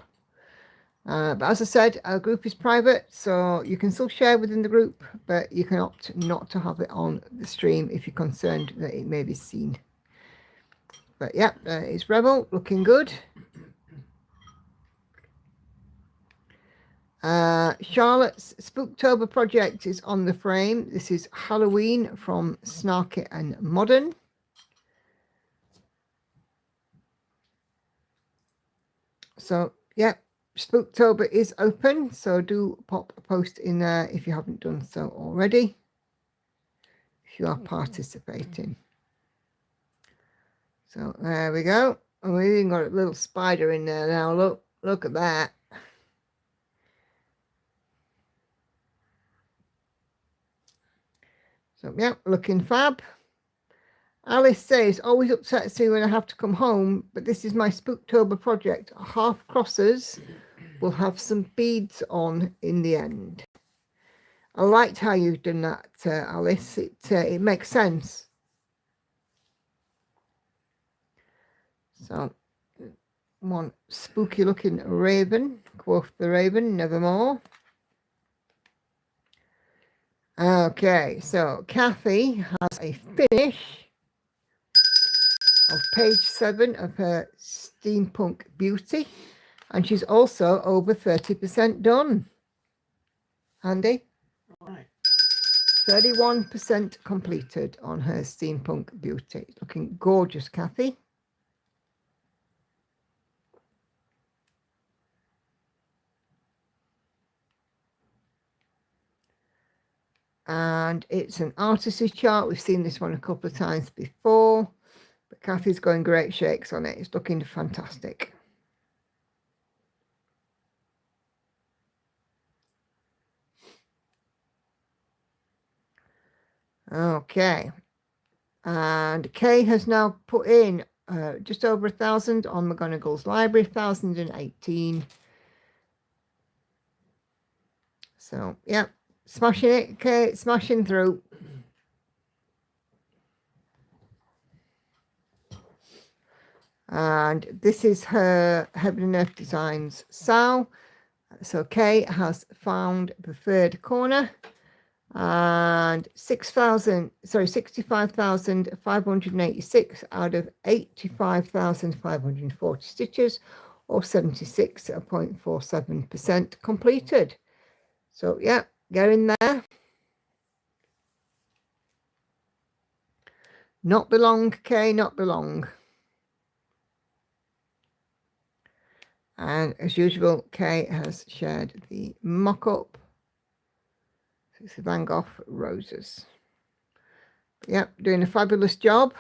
But as I said, our group is private, so you can still share within the group, but you can opt not to have it on the stream if you're concerned that it may be seen. But yeah, it's Rebel, looking good. Charlotte's Spooktober project is on the frame. This is Halloween from Snarky and Modern. So yeah, Spooktober is open, so do pop a post in there if you haven't done so already, if you are participating. So there we go. And we even got a little spider in there now. Look at that. So yeah, looking fab. Alice says, always upsets me when I have to come home, but this is my Spooktober project. Half crosses will have some beads on in the end. I liked how you've done that, Alice. It makes sense. So, one spooky looking raven, quoth the raven, nevermore. Okay, so Kathy has a finish of page 7 of her Steampunk Beauty, and she's also over 30% done. Andy? All right. 31% completed on her Steampunk Beauty. Looking gorgeous, Kathy. And it's an artistry chart. We've seen this one a couple of times before, but Kathy's going great shakes on it. It's looking fantastic. Okay, and Kay has now put in just over 1,000 on McGonagall's Library, 1,018. So yeah, smashing it, Kay, smashing through. And this is her Heaven and Earth Designs Sal. So Kay has found the third corner, and 65,586 out of 85,540 stitches, or 76.47% completed. So yeah, get in there. Not belong, Kay, not belong. And as usual, Kay has shared the mock-up. It's the Van Gogh roses. Yep, doing a fabulous job.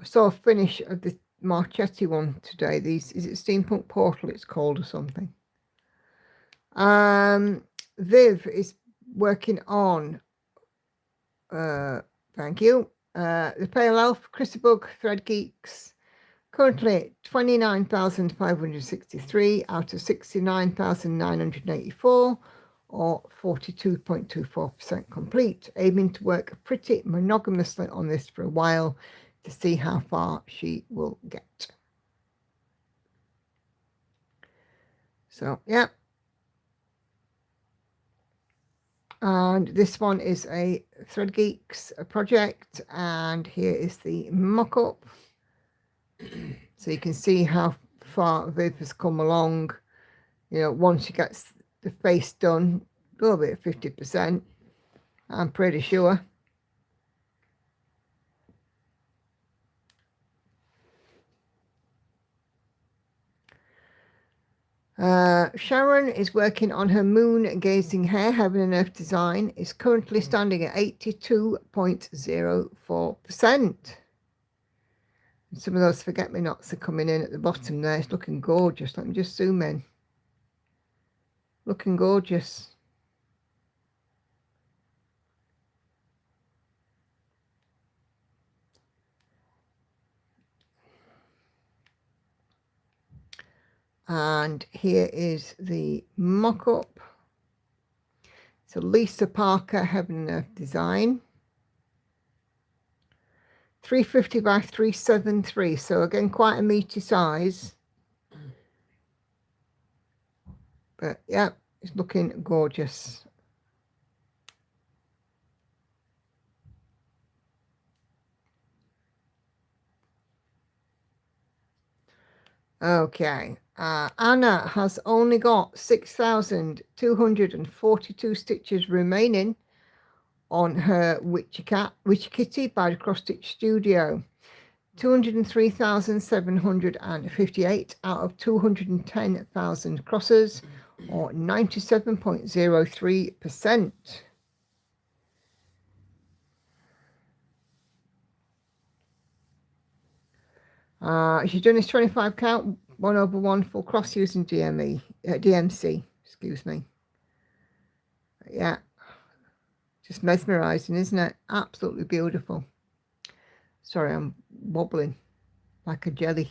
I saw a finish of the Marchetti one today. Is it Steampunk Portal it's called or something? Viv is working on, thank you, the Pale Elf, Christabug, Thread Geeks. Currently 29,563 out of 69,984, or 42.24% complete. Aiming to work pretty monogamously on this for a while to see how far she will get. So, yeah. And this one is a Thread Geeks project, and here is the mock-up. So you can see how far Viv has come along. You know, once she gets the face done, we'll be at 50%, I'm pretty sure. Sharon is working on her moon gazing hair, heaven and earth design, is currently standing at 82.04%. Some of those forget-me-nots are coming in at the bottom there. It's looking gorgeous. Let me just zoom in. Looking gorgeous. And here is the mock-up. So Lisa Parker, Heaven and Earth Design. 350 by 373. So again, quite a meaty size. But yeah, it's looking gorgeous. Okay. Anna has only got 6,242 stitches remaining on her Witchy Kitty by the Cross Stitch Studio. 203,758 out of 210,000 crosses, or 97.03%. She's done this 25 count 1/1 full cross using DMC, excuse me. Yeah, just mesmerizing, isn't it? Absolutely beautiful. Sorry, I'm wobbling like a jelly.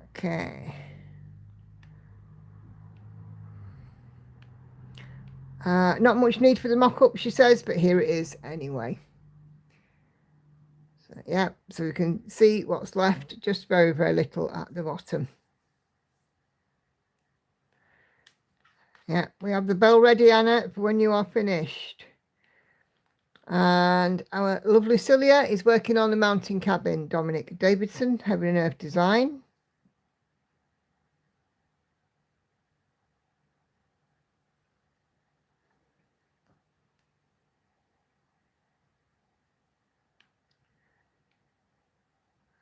Okay. Not much need for the mock-up, she says, but here it is anyway. So, yeah, so we can see what's left, just very, very little at the bottom. Yeah, we have the bell ready, Anna, for when you are finished. And our lovely Celia is working on the mountain cabin. Dominic Davidson, Heaven and Earth Design.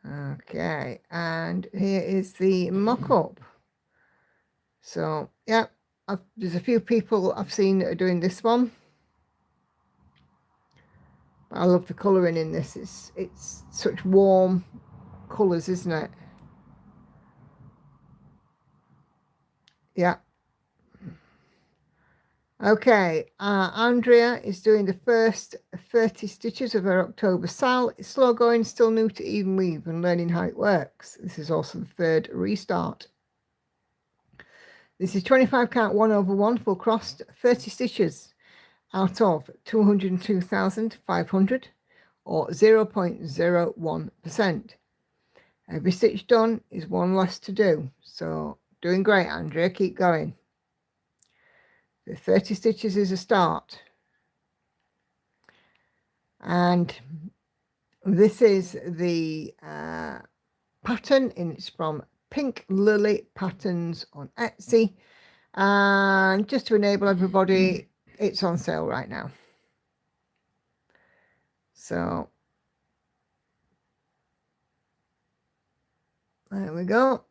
Okay, and here is the mock-up. So, yeah, there's a few people I've seen that are doing this one. I love the colouring in this. It's such warm colours, isn't it? Yeah. Okay, Andrea is doing the first 30 stitches of her October sal. It's slow going, still new to even weave and learning how it works. This is also the third restart. This is 25 count 1/1 full crossed, 30 stitches out of 202,500, or 0.01%. Every stitch done is one less to do. So doing great, Andrea, keep going. The 30 stitches is a start. And this is the pattern, and it's from Pink Lily Patterns on Etsy. And just to enable everybody, it's on sale right now. So there we go.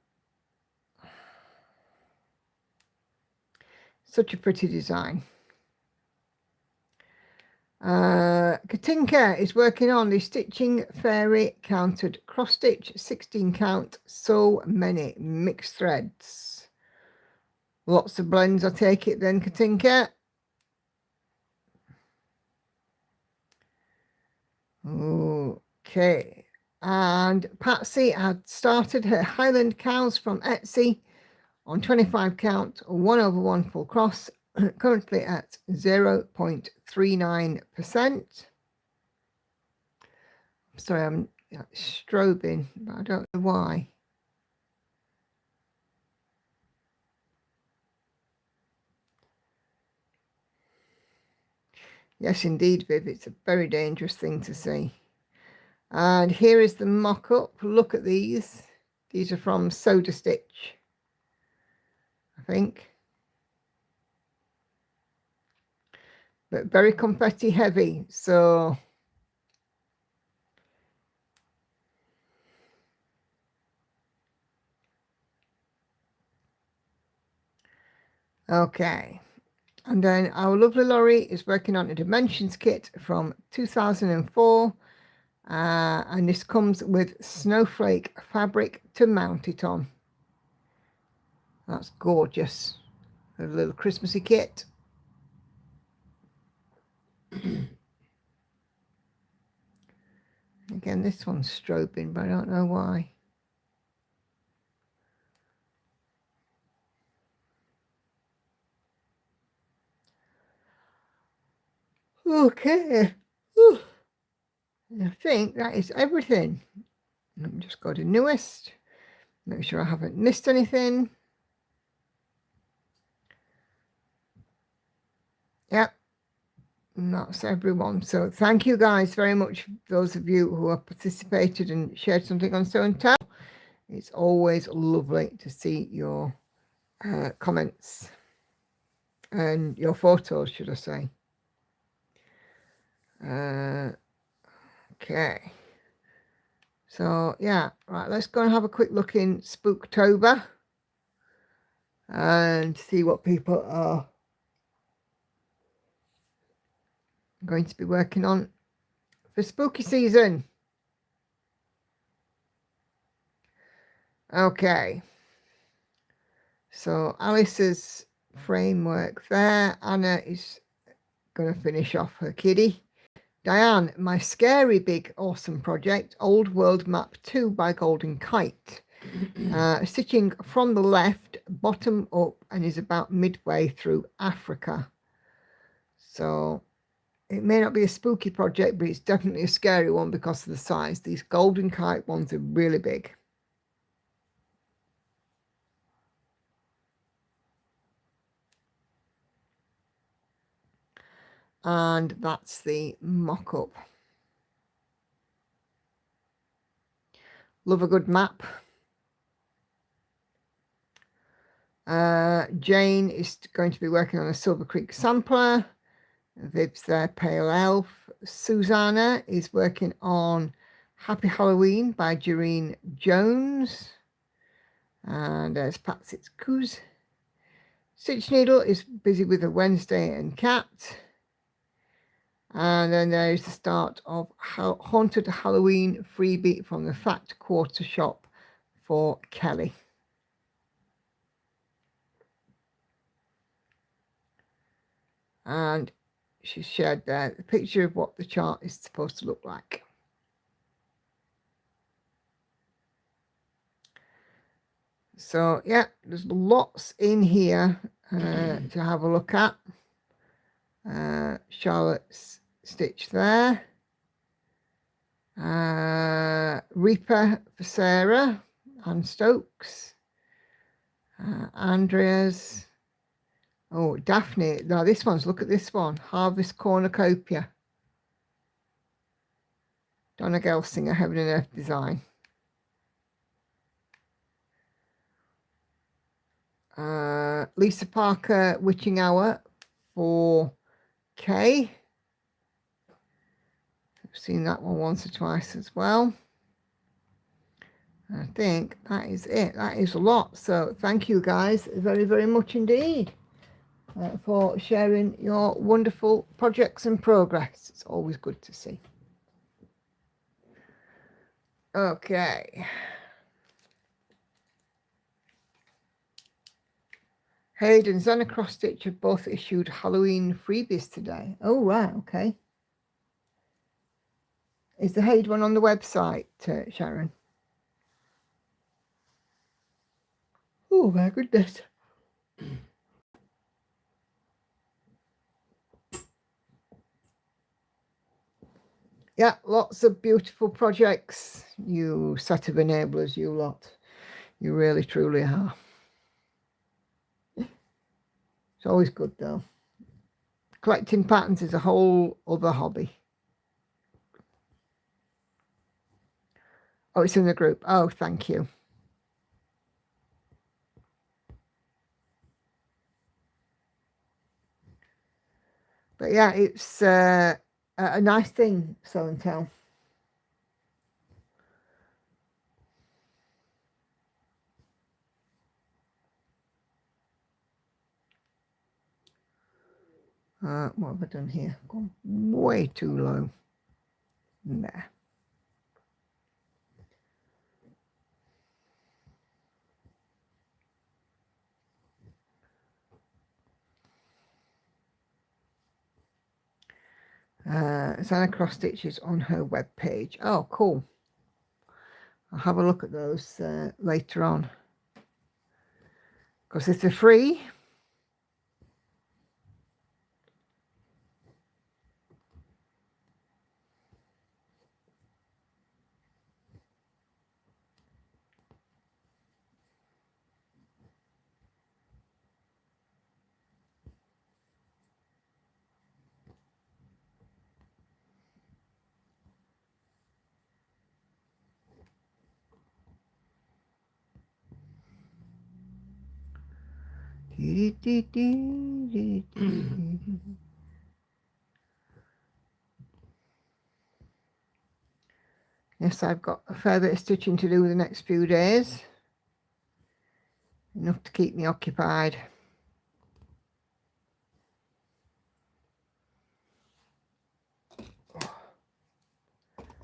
Such a pretty design. Katinka is working on the Stitching Fairy counted cross stitch, 16 count, so many mixed threads. Lots of blends, I take it then, Katinka. Okay, and Patsy had started her Highland Cows from Etsy on 25 count, 1/1 full cross, currently at 0.39%. Sorry, I'm strobing, but I don't know why. Yes, indeed, Viv. It's a very dangerous thing to see. And here is the mock-up. Look at these. These are from Soda Stitch, I think. But very confetti heavy. So okay. And then our lovely Laurie is working on a Dimensions kit from 2004. And this comes with snowflake fabric to mount it on. That's gorgeous. A little Christmassy kit. Again, this one's strobing, but I don't know why. Okay. Whew. I think that is everything. Let me just go to newest. Make sure I haven't missed anything. Yep. And that's everyone. So thank you guys very much, those of you who have participated and shared something on Sew and Tell. It's always lovely to see your comments and your photos, should I say. Okay. So, yeah, right, let's go and have a quick look in Spooktober and see what people are going to be working on for spooky season. Okay. So, Alice's framework there. Anna is going to finish off her kiddie. Diane, my scary big awesome project, Old World Map 2 by Golden Kite. Stitching from the left, bottom up, and is about midway through Africa. So it may not be a spooky project, but it's definitely a scary one because of the size. These Golden Kite ones are really big. And that's the mock-up. Love a good map. Jane is going to be working on a Silver Creek sampler. Viv's there, Pale Elf. Susanna is working on Happy Halloween by Jareen Jones. And there's Patsy's Coos. Stitch Needle is busy with a Wednesday and Cat. And then there's the start of Haunted Halloween freebie from the Fact Quarter shop for Kelly. And she shared there the picture of what the chart is supposed to look like. So, yeah, there's lots in here to have a look at. Charlotte's stitch there. Reaper for Sarah and Stokes. Andrea's. Oh, Daphne. Now this one's, look at this one. Harvest Cornucopia. Donna Gelsinger, Heaven and Earth Design. Lisa Parker, Witching Hour for Kay. I've seen that one once or twice as well. I think that is it. That is a lot. So thank you guys very, very much indeed for sharing your wonderful projects and progress. It's always good to see. Okay. Hayden's and a cross stitch have both issued Halloween freebies today. Oh, right. Okay. Is the Hayden one on the website, Sharon? Oh, my goodness. Yeah, lots of beautiful projects. You set of enablers, you lot. You really, truly are. It's always good, though. Collecting patterns is a whole other hobby. Oh, it's in the group. Oh, thank you. But yeah, it's a nice thing, show and tell. What have I done here? Gone way too low. There. Zana cross stitches on her web page. Oh, cool. I'll have a look at those later on, because if they're free, yes, I've got a fair bit of stitching to do the next few days. Enough to keep me occupied.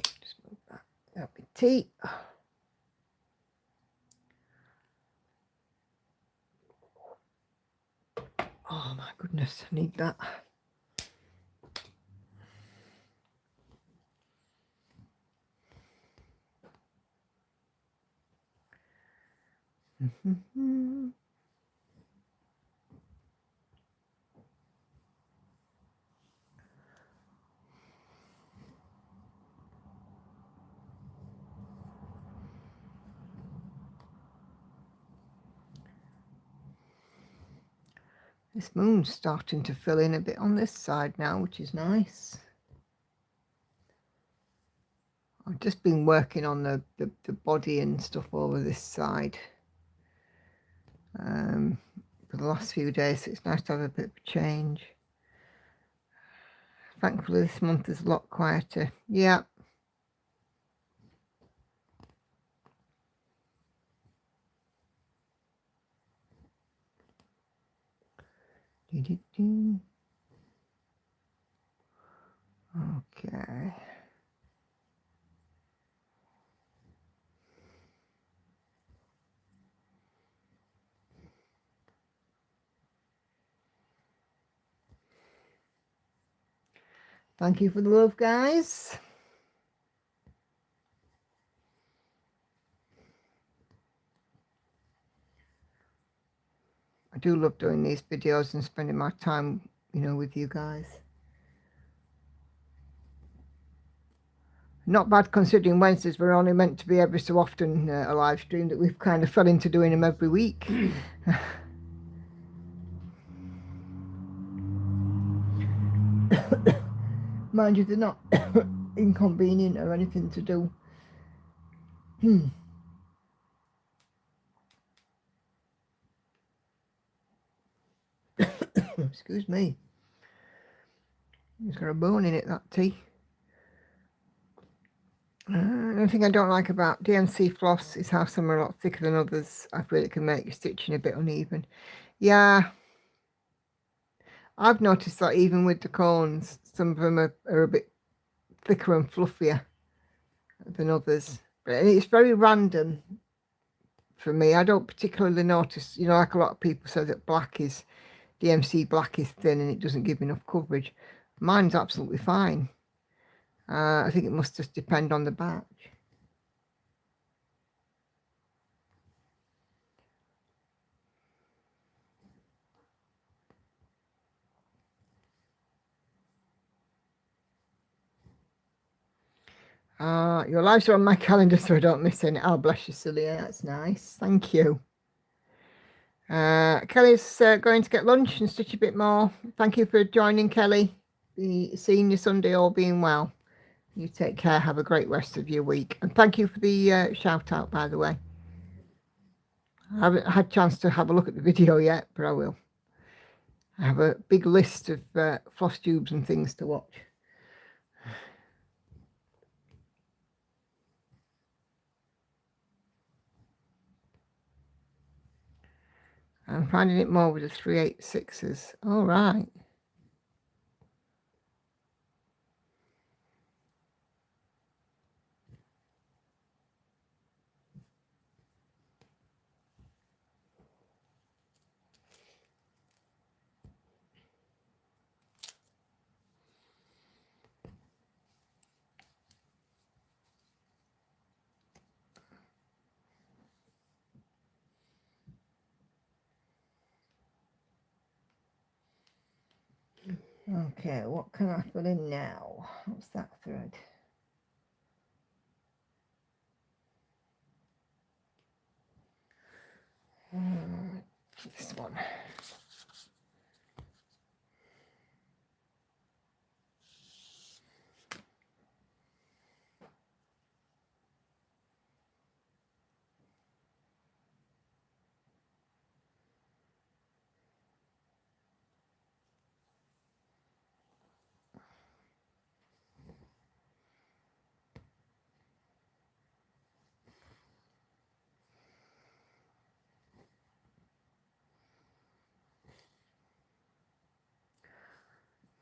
Just move that. That'll be tea. Oh my goodness, I need that. This moon's starting to fill in a bit on this side now, which is nice. I've just been working on the body and stuff over this side for the last few days, so it's nice to have a bit of a change. Thankfully this month is a lot quieter. Yeah. Okay. Thank you for the love, guys. I do love doing these videos and spending my time, you know, with you guys. Not bad considering Wednesdays were only meant to be every so often a live stream, that we've kind of fell into doing them every week. Mind you, they're not inconvenient or anything to do. Excuse me. It's got a bone in it, that tea. Another thing I don't like about DMC floss is how some are a lot thicker than others. I feel it can make your stitching a bit uneven. Yeah, I've noticed that even with the cones, some of them are a bit thicker and fluffier than others. But it's very random for me. I don't particularly notice, you know, like a lot of people say that DMC black is thin and it doesn't give enough coverage. Mine's absolutely fine. I think it must just depend on the batch. Your lives are on my calendar so I don't miss any. Oh, bless you, Celia. That's nice. Thank you. Kelly's going to get lunch and stitch a bit more. Thank you for joining, Kelly. Be seeing you Sunday, all being well. You take care. Have a great rest of your week. And thank you for the shout out, by the way. I haven't had a chance to have a look at the video yet, but I will. I have a big list of floss tubes and things to watch. I'm finding it more with the 3/8/6s. All right. Okay, what can I fill in now? What's that thread? This one.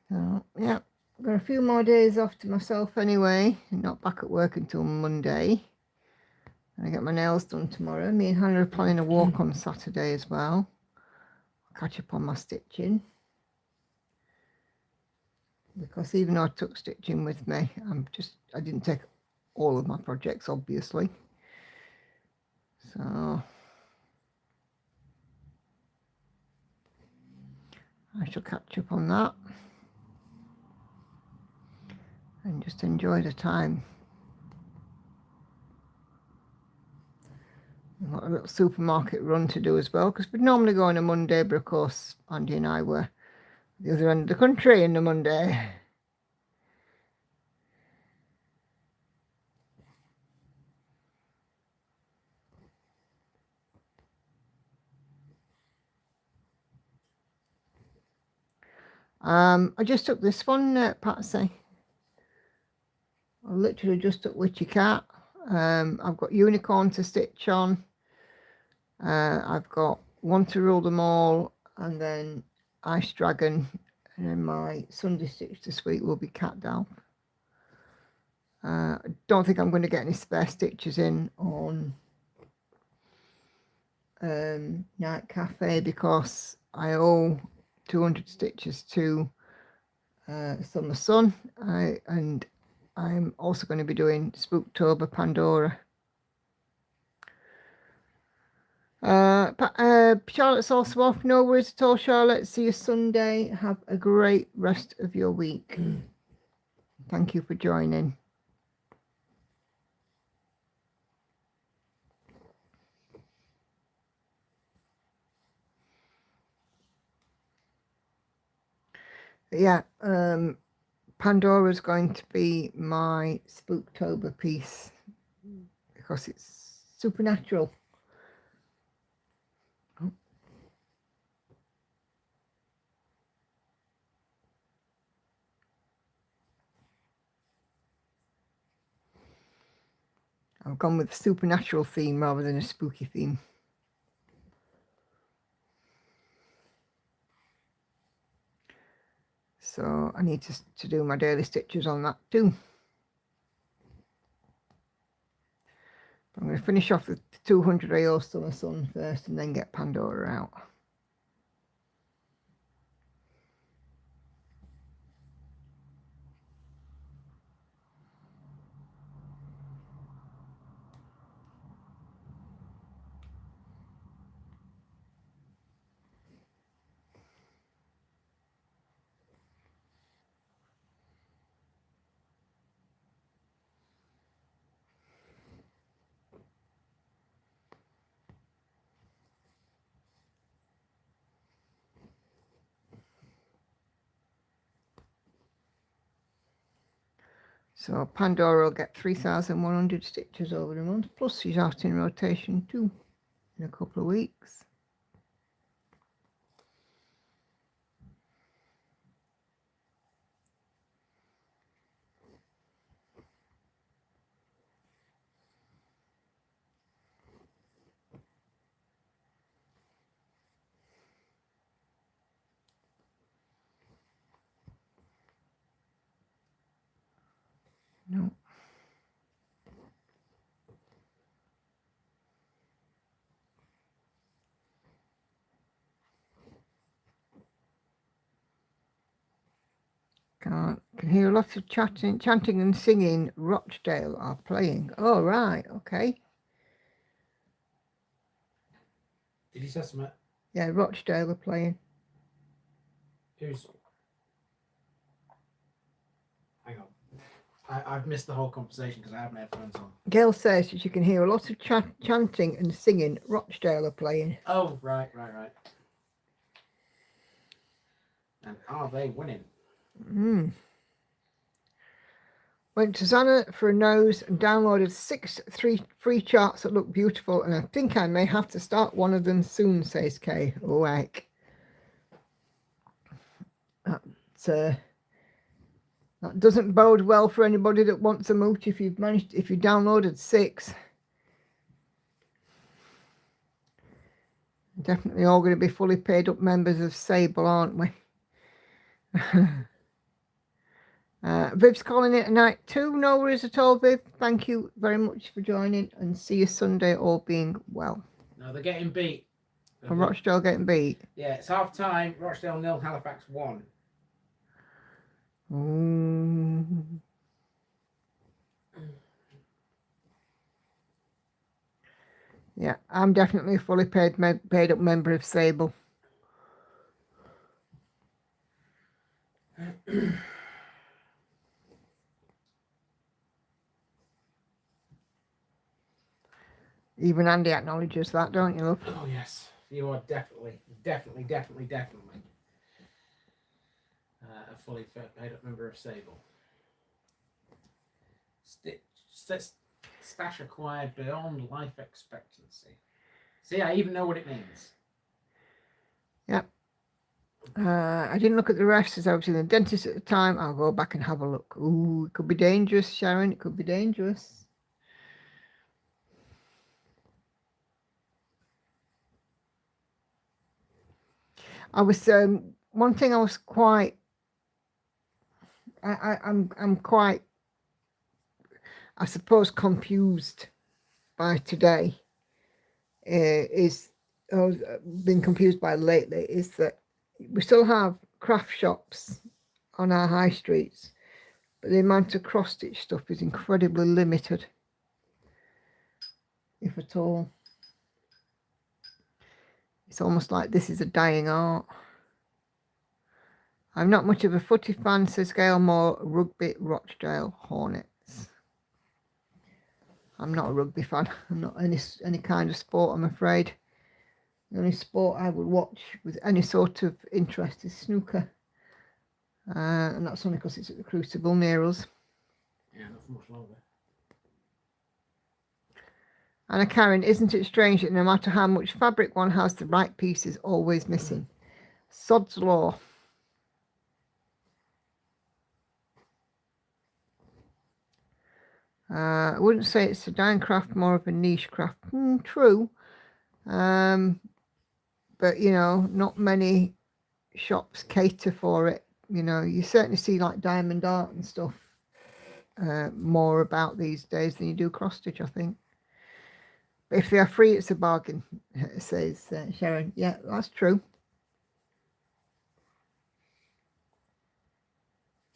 So, yeah, got a few more days off to myself anyway. Not back at work until Monday. I get my nails done tomorrow. Me and Hannah are planning a walk on Saturday as well. I'll catch up on my stitching. Because even though I took stitching with me, I didn't take all of my projects, obviously. So I shall catch up on that and just enjoy the time. I've got a little supermarket run to do as well, because we'd normally go on a Monday, but of course Andy and I were the other end of the country on the Monday. I just took this one, Patsy. I literally just took Witchy Cat. I've got Unicorn to stitch on. I've got One to Rule Them All, and then Ice Dragon, and then my Sunday stitch this week will be Cat Doll. I don't think I'm going to get any spare stitches in on Night Cafe because I owe 200 stitches to Summer Sun, and I'm also going to be doing Spooktober Pandora. Charlotte's also off. No worries at all, Charlotte. See you Sunday. Have a great rest of your week. Thank you for joining. Yeah, Pandora's going to be my Spooktober piece because it's supernatural. Oh. I've gone with a supernatural theme rather than a spooky theme. So I need to do my daily stitches on that too. I'm going to finish off the 200 AO Summer Sun first and then get Pandora out. So Pandora will get 3,100 stitches over the month, plus she's out in rotation too in a couple of weeks. No. Can hear lots of chanting and singing. Rochdale are playing. Oh, right, okay. Did you say something? Yeah, Rochdale are playing. Who's? Hang on. I've missed the whole conversation because I have my headphones on. Gail says that you can hear a lot of chanting and singing. Rochdale are playing. Oh, right. And are they winning? Went to Zana for a nose and downloaded 6 free charts that look beautiful, and I think I may have to start one of them soon, says Kay. Oh, heck. That doesn't bode well for anybody that wants a mooch if you downloaded 6. Definitely all going to be fully paid up members of Sable, aren't we? Viv's calling it a night too. No worries at all, Viv. Thank you very much for joining, and see you Sunday, all being well. No, they're getting beat. And Rochdale getting beat. Yeah, it's half time. Rochdale 0, Halifax 1. Yeah, I'm definitely a fully paid up member of Sable. Even Andy acknowledges that, don't you, love? Oh, yes. You are definitely a fully paid up member of Sable. Stash acquired beyond life expectancy. See, I even know what it means. Yep. I didn't look at the rest as I was in the dentist at the time. I'll go back and have a look. Ooh, it could be dangerous, Sharon. It could be dangerous. I was one thing I was quite. I'm quite, I suppose, confused by today. Is I've been confused by lately is that we still have craft shops on our high streets, but the amount of cross stitch stuff is incredibly limited, if at all. It's almost like this is a dying art. I'm not much of a footy fan, says Gail, more rugby, Rochdale Hornets. I'm not a rugby fan. I'm not any kind of sport, I'm afraid. The only sport I would watch with any sort of interest is snooker. And that's only because it's at the Crucible near us. Yeah, not for much longer. Anna Karen, isn't it strange that no matter how much fabric one has, the right piece is always missing? Sod's law. I wouldn't say it's a dying craft, more of a niche craft. True. But, you know, not many shops cater for it. You know, you certainly see like diamond art and stuff more about these days than you do cross stitch, I think. But if they are free, it's a bargain, says Sharon. Yeah, that's true.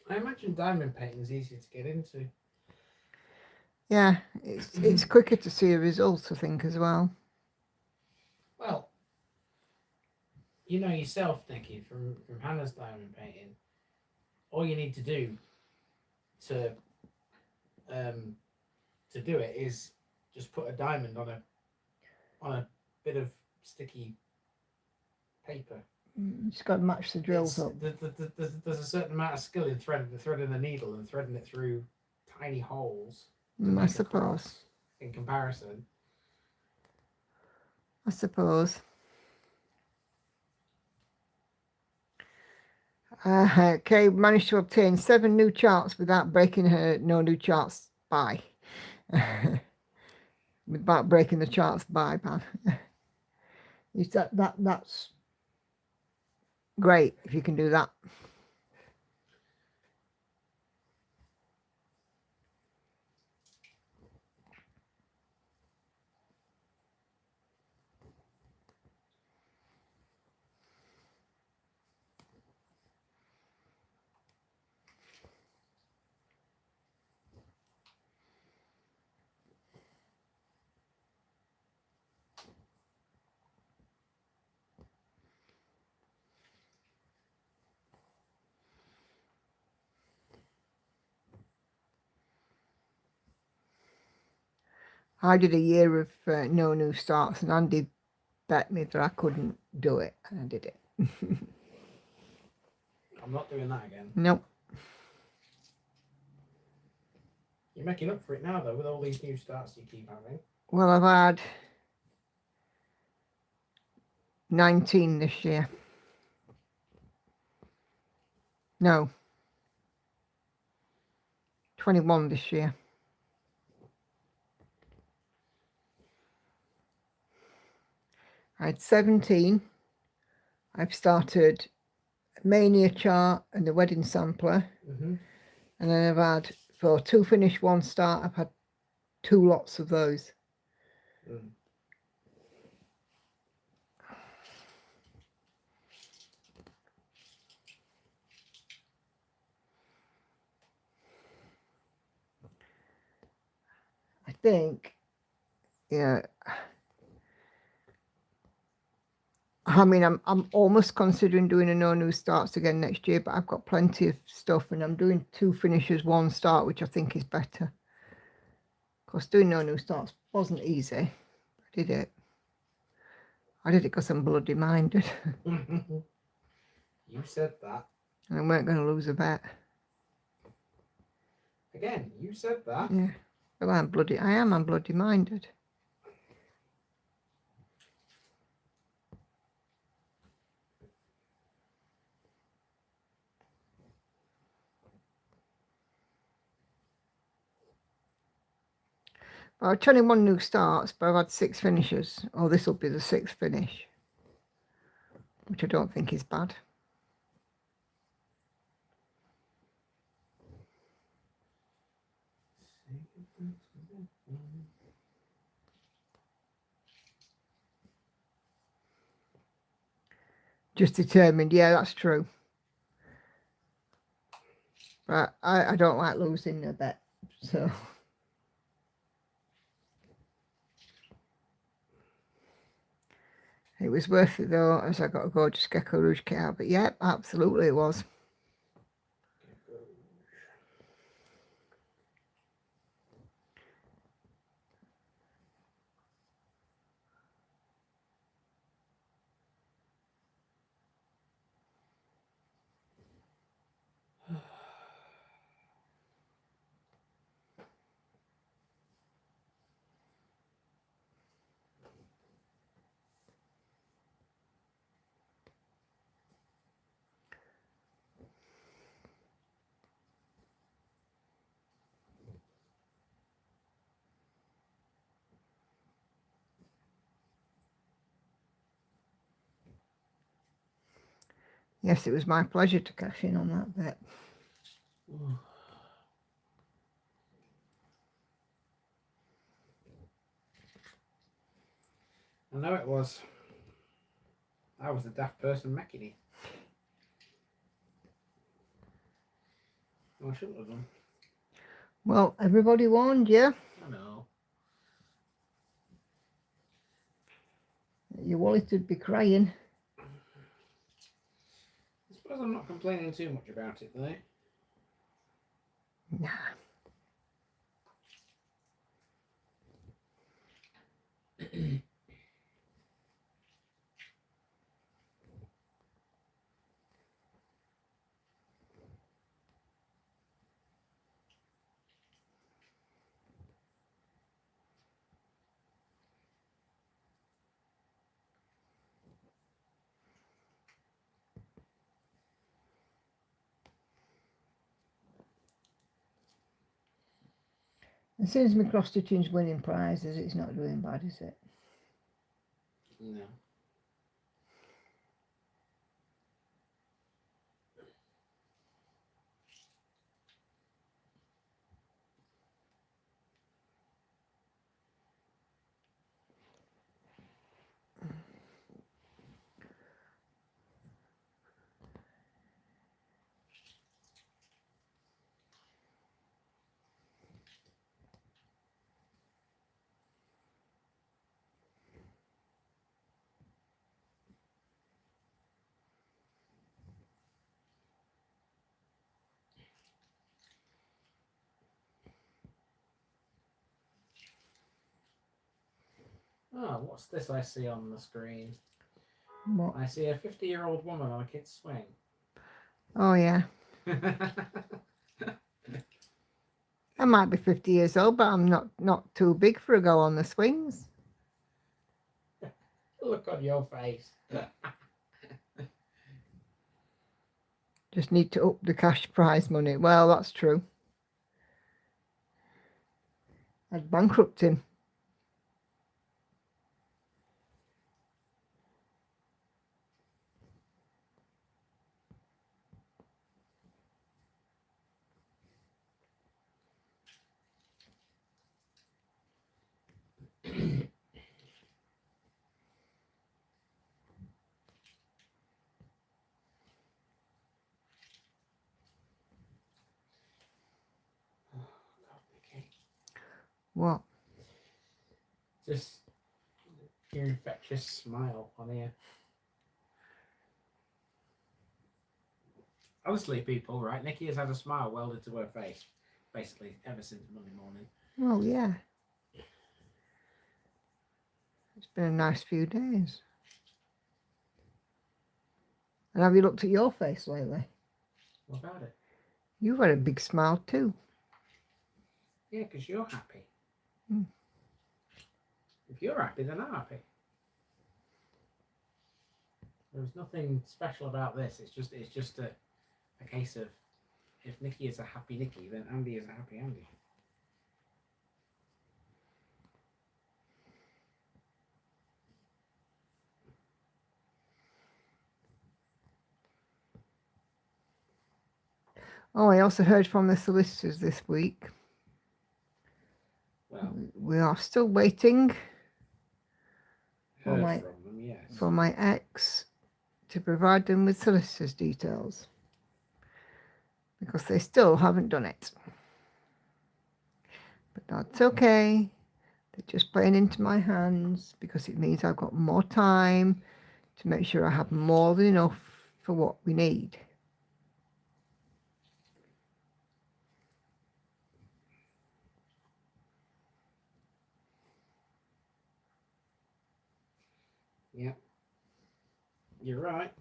I imagine diamond painting is easier to get into. Yeah, it's quicker to see a result, I think, as well. Well, you know yourself, Nikki, from Hannah's diamond painting, all you need to do to do it is just put a diamond on a bit of sticky paper. You just got to match the drills up. There's a certain amount of skill in threading the needle and threading it through tiny holes to I make a suppose. cross in comparison. I suppose. Kay managed to obtain 7 new charts without breaking her no new charts by. Without breaking the charts by ban. That's great if you can do that. I did a year of no new starts, and Andy bet me that I couldn't do it, and I did it. I'm not doing that again. Nope. You're making up for it now, though, with all these new starts you keep having. Well, I've had 19 this year. No. 21 this year. I had 17. I've started Mania chart and the wedding sampler. Mm-hmm. And then I've had, for 2 finish, 1 start, I've had 2 lots of those. Mm. I think, yeah. I mean, I'm almost considering doing a no new starts again next year, but I've got plenty of stuff, and I'm doing 2 finishes, 1 start, which I think is better. Of course, doing no new starts wasn't easy. I did it. I did it because I'm bloody minded. You said that. And I weren't going to lose a bet. Again, you said that. Yeah. Well, I'm bloody minded. Well, 21 new starts, but I've had 6 finishes. Oh, this will be the 6th finish, which I don't think is bad. Just determined. Yeah, that's true. But I don't like losing a bet, so. It was worth it though, as I got a gorgeous Gecko Rouge kit out. But yeah, absolutely it was. Yes, it was my pleasure to cash in on that bet. I know it was. I was the daft person making it. I shouldn't have done. Well, everybody warned you. I know. Your wallet would be crying. I suppose I'm not complaining too much about it, though. Nah. As soon as my cross stitching's winning prizes, it's not doing bad, is it? No. Oh, what's this I see on the screen? What? I see a 50-year-old woman on a kid's swing. Oh, yeah. I might be 50 years old, but I'm not too big for a go on the swings. Look on your face. Just need to up the cash prize money. Well, that's true. I'd bankrupt him. What? Just your infectious smile on here. Honestly, people, right? Nikki has had a smile welded to her face, basically, ever since Monday morning. Oh, yeah. It's been a nice few days. And have you looked at your face lately? What about it? You've had a big smile too. Yeah, because you're happy. Hmm. If you're happy, then I'm happy. There's nothing special about this. It's just a case of if Nikki is a happy Nikki, then Andy is a happy Andy. Oh, I also heard from the solicitors this week. Well, We are still waiting heard my- from them, yes. for my ex to provide them with solicitors' details because they still haven't done it. But that's okay. They're just playing into my hands because it means I've got more time to make sure I have more than enough for what we need. Yep. You're right.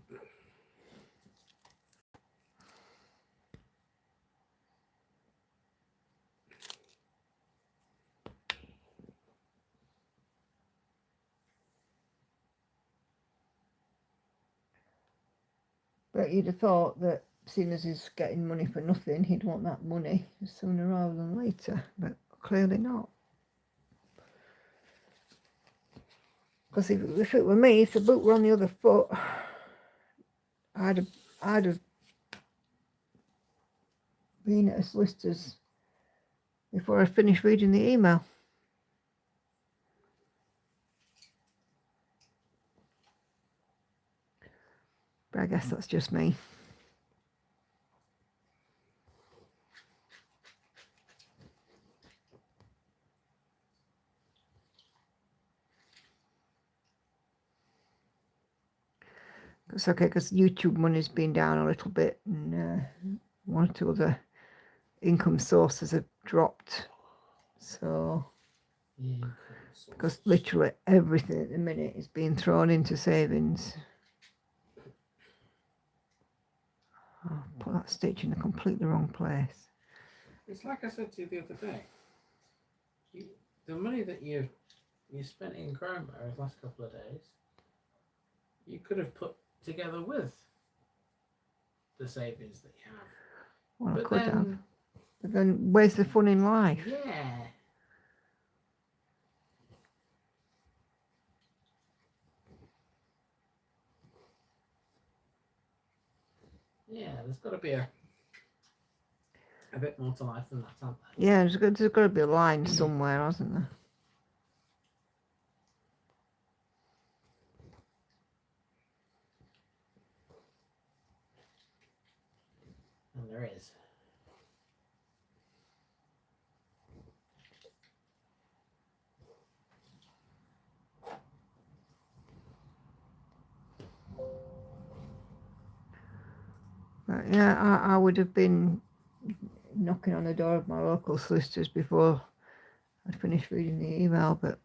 But you'd have thought that seeing as he's getting money for nothing, he'd want that money sooner rather than later, but clearly not. Because if it were me, if the boot were on the other foot, I'd have been at a solicitor's before I finished reading the email. But I guess that's just me. It's okay because YouTube money's been down a little bit, and one or two other income sources have dropped. So, because literally everything at the minute is being thrown into savings. Oh, put that stitch in a completely wrong place. It's like I said to you the other day. The money that you spent in Chroma over the last couple of days, you could have put together with the savings that you have. Well, I But could then, have. But then where's the fun in life? yeah, Yeah, there's got to be a bit more to life than that, hasn't there? Yeah, there's got to be a line somewhere, hasn't there? And there is. But yeah, I would have been knocking on the door of my local solicitors before I'd finished reading the email, but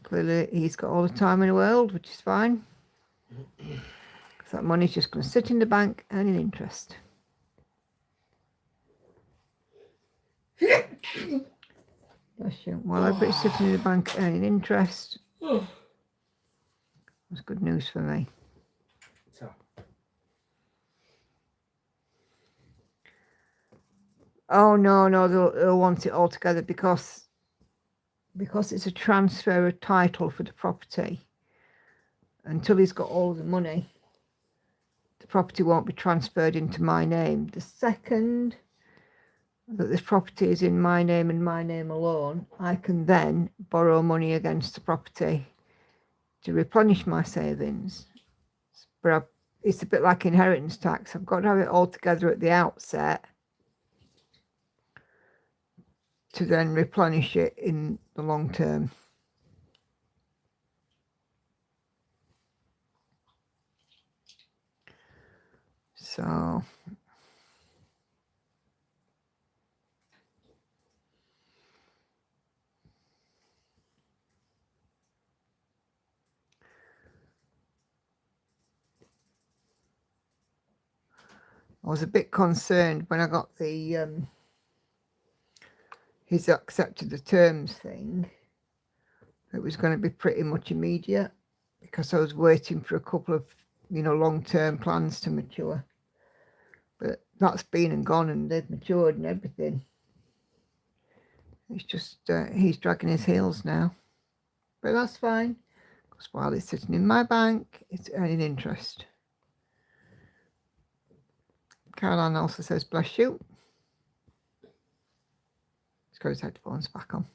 clearly he's got all the time in the world, which is fine. So that money's just going to sit in the bank earning interest. Bless you. While everybody's sitting in the bank earning interest, that's good news for me. So, Oh no, they'll want it all together because it's a transfer of title for the property. Until he's got all the money, the property won't be transferred into my name. The second that this property is in my name and my name alone, I can then borrow money against the property to replenish my savings. But it's a bit like inheritance tax. I've got to have it all together at the outset to then replenish it in the long term. So I was a bit concerned when I got the he's accepted the terms thing. It was going to be pretty much immediate because I was waiting for a couple of long-term plans to mature. But that's been and gone, and they've matured and everything. It's just he's dragging his heels now, but that's fine because while it's sitting in my bank, it's earning interest. Caroline also says, bless you. Let's go his headphones back on.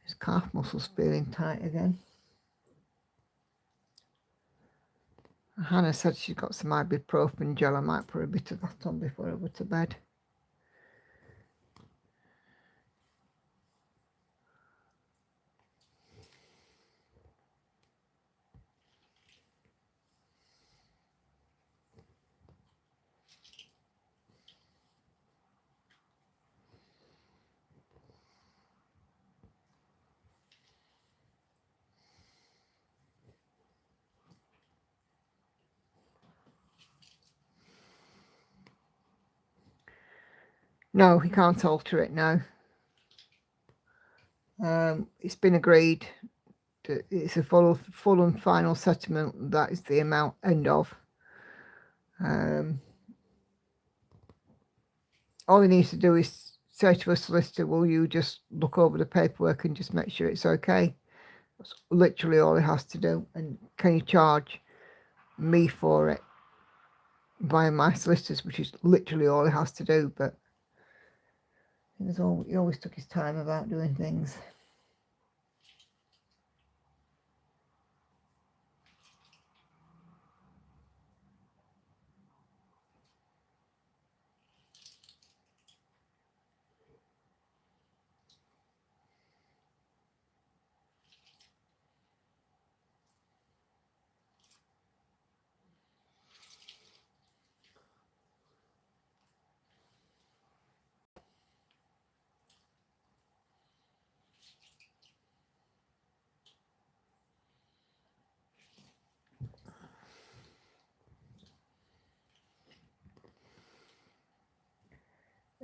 His calf muscles feeling tight again. Hannah said she's got some ibuprofen gel. I might put a bit of that on before I go to bed. No, he can't alter it now. It's been agreed that it's a full and final settlement. That is the amount, end of. All he needs to do is say to a solicitor, will you just look over the paperwork and just make sure it's okay? That's literally all he has to do. And can you charge me for it via my solicitors, which is literally all he has to do. But he always took his time about doing things.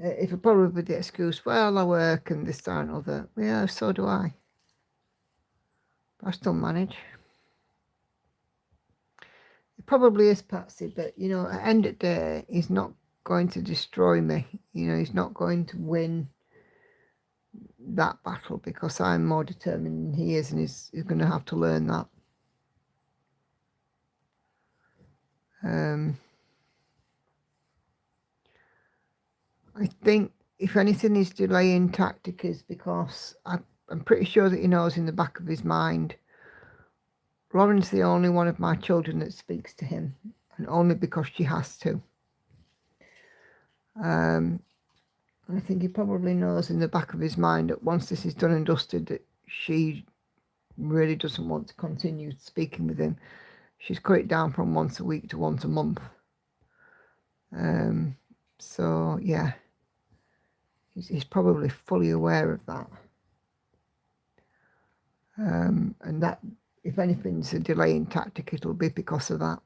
it'll probably be the excuse, well, I work and this, that and other. Yeah, so do I. I still manage. It probably is, Patsy, but, you know, at the end of the day, he's not going to destroy me. You know, he's not going to win that battle because I'm more determined than he is, and he's going to have to learn that. I think, if anything, his delaying tactic is because I'm pretty sure that he knows in the back of his mind, Lauren's the only one of my children that speaks to him, and only because she has to. I think he probably knows in the back of his mind that once this is done and dusted, that she really doesn't want to continue speaking with him. She's cut it down from once a week to once a month. So yeah, he's probably fully aware of that. And that, if anything's a delaying tactic, it'll be because of that.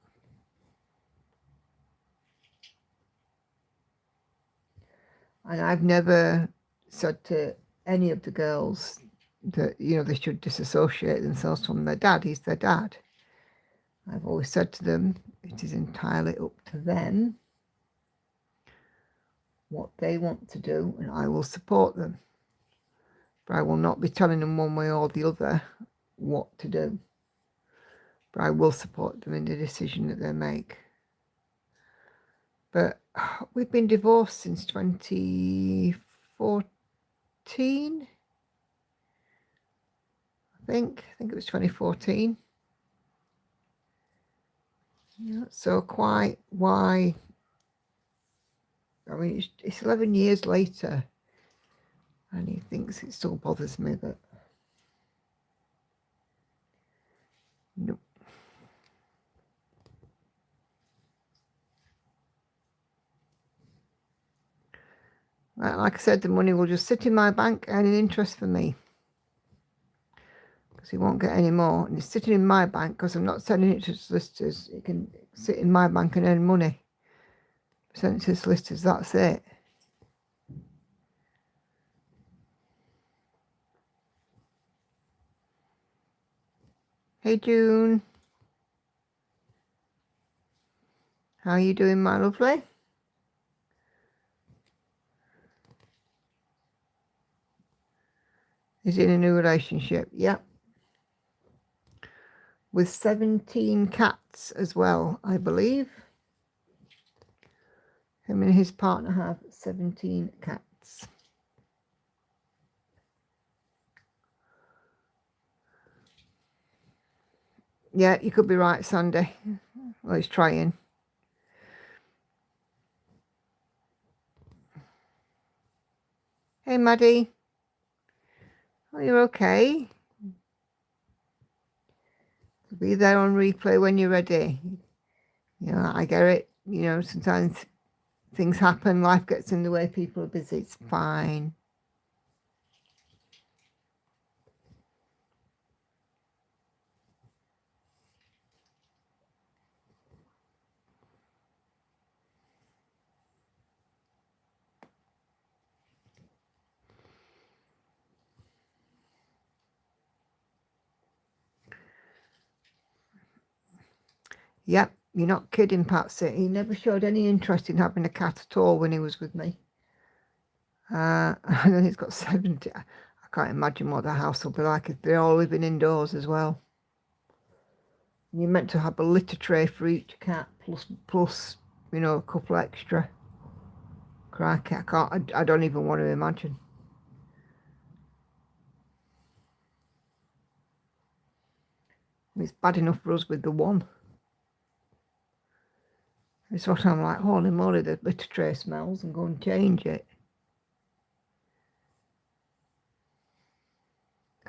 And I've never said to any of the girls that, you know, they should disassociate themselves from their dad. He's their dad. I've always said to them, it is entirely up to them what they want to do, and I will support them. But I will not be telling them one way or the other what to do. But I will support them in the decision that they make. But we've been divorced since 2014. I think it was 2014. Yeah, so quite why? I mean, it's 11 years later, and he thinks it still bothers me, but nope. Right, like I said, the money will just sit in my bank earning interest for me, because he won't get any more. And it's sitting in my bank because I'm not sending it to solicitors. It can sit in my bank and earn money. Send it to solicitors, that's it. Hey June, how are you doing, my lovely? Is in a new relationship? Yep. With 17 cats as well, I believe. Him and his partner have 17 cats. Yeah, you could be right, Sandy. Well, he's trying. Hey, Maddie. Are you okay? Be there on replay when you're ready. You know, I get it. You know, sometimes things happen, life gets in the way, people are busy. It's fine. Yep, you're not kidding, Patsy. He never showed any interest in having a cat at all when he was with me. And then he's got 70. I can't imagine what the house will be like if they're all living indoors as well. You're meant to have a litter tray for each cat, plus you know, a couple extra. Crikey, I don't even want to imagine. It's bad enough for us with the one. It's what I'm like, holy moly, the litter tray smells, and go and change it.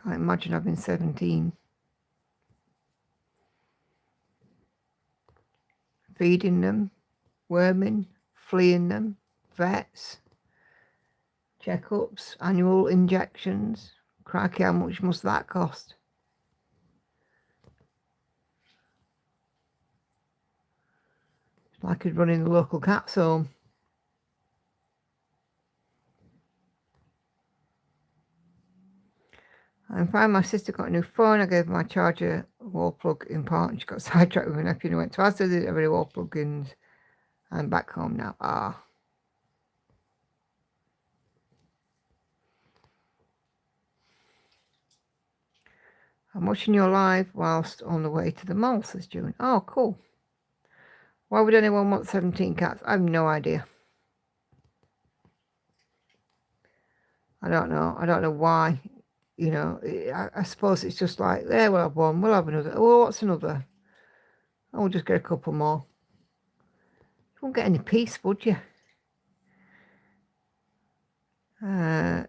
Can't imagine having 17. Feeding them, worming, fleeing them, vets, checkups, annual injections. Crikey, how much must that cost? It's like he's running the local cat's home. I'm fine. My sister got a new phone. I gave her my charger wall plug in part and she got sidetracked with her nephew and went to Asda, didn't have any wall plug-ins. I'm back home now. Ah. I'm watching your live whilst on the way to the mall, says June. Oh, cool. Why would anyone want 17 cats? I have no idea. I don't know. I don't know why. You know, I suppose it's just like, there, we'll have one, we'll have another. Oh, what's another? Oh, we'll just get a couple more. You won't get any peace, would you? I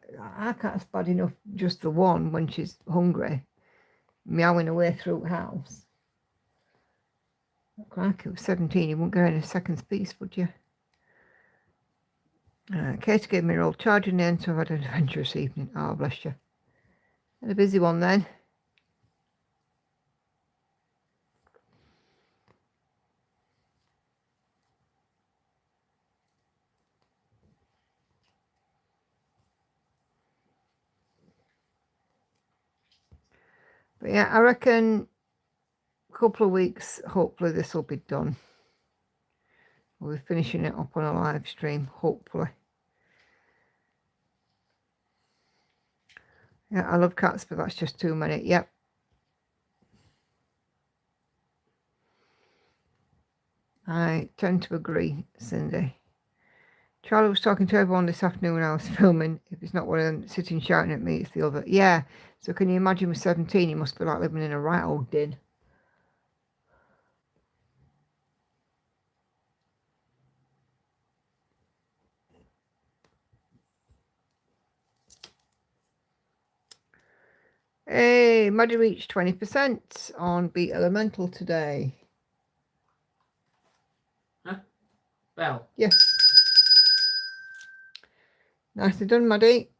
can't bad enough just the one when she's hungry, meowing away through the house. Crikey, it was 17, you wouldn't get any second peace, would you? Kate gave me her old charger name, so I've had an adventurous evening. Oh, bless you. Had a busy one then. But yeah, I reckon a couple of weeks, hopefully this will be done. We'll be finishing it up on a live stream, hopefully. Yeah, I love cats, but that's just too many. Yep. I tend to agree, Cindy. Charlie was talking to everyone this afternoon when I was filming. If it's not one of them sitting shouting at me, it's the other. Yeah, so can you imagine with 17, you must be like living in a right old din. Hey, Maddie reached 20% on Beat Elemental today. Huh? Well. Yes. Nicely done, Maddie.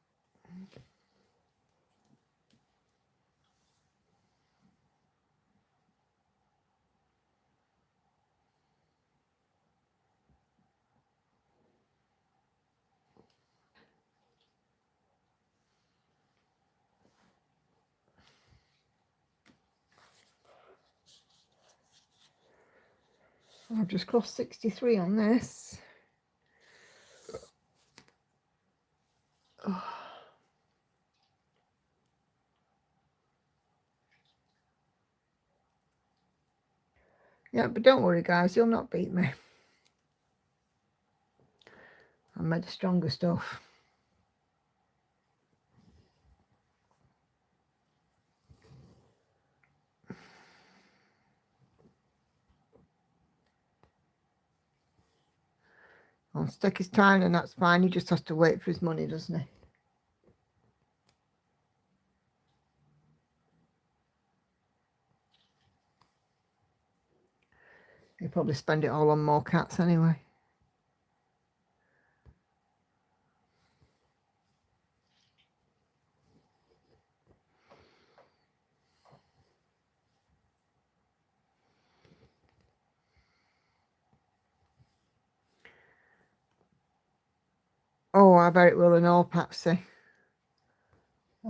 I've just crossed 63 on this. Oh. Yeah, but don't worry, guys. You'll not beat me. I made the stronger stuff. I'll stick his time, and that's fine. He just has to wait for his money, doesn't he? He'll probably spend it all on more cats anyway. Oh, I bet it will in all, Patsy.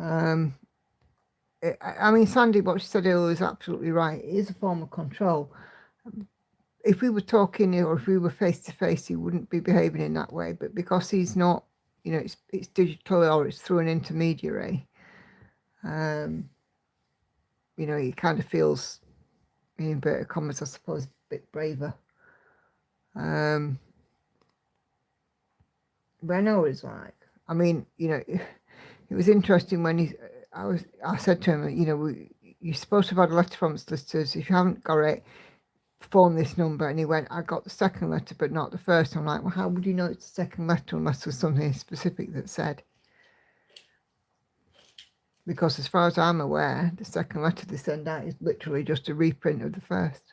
I mean, Sandy, what she said earlier is absolutely right. It is a form of control. If we were talking or if we were face to face, he wouldn't be behaving in that way. But because he's not, you know, it's digital or it's through an intermediary, you know, he kind of feels, in inverted commas, I suppose, a bit braver. Renault is like, I mean, you know, it was interesting when I said to him, you know, you're supposed to have had a letter from the solicitors. If you haven't got it, phone this number. And he went, I got the second letter, but not the first. I'm like, well, how would you know it's the second letter unless there's something specific that said? Because as far as I'm aware, the second letter they send out is literally just a reprint of the first.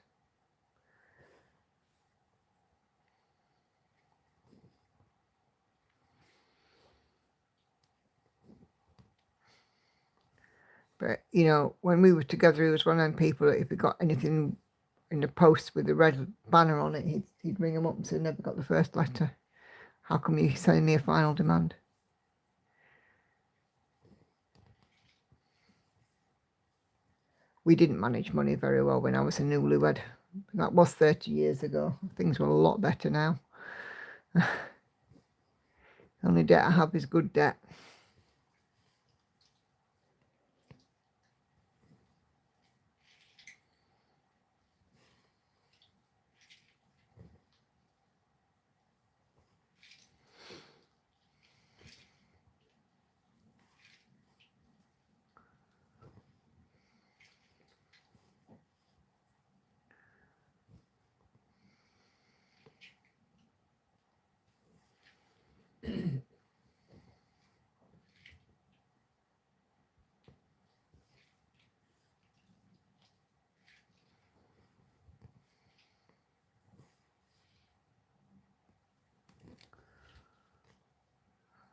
But, you know, when we were together, he was one of them people that if he got anything in the post with the red banner on it, he'd ring them up and say, never got the first letter. How come you sending me a final demand? we didn't manage money very well when I was a newlywed. That was 30 years ago. Things are a lot better now. Only debt I have is good debt.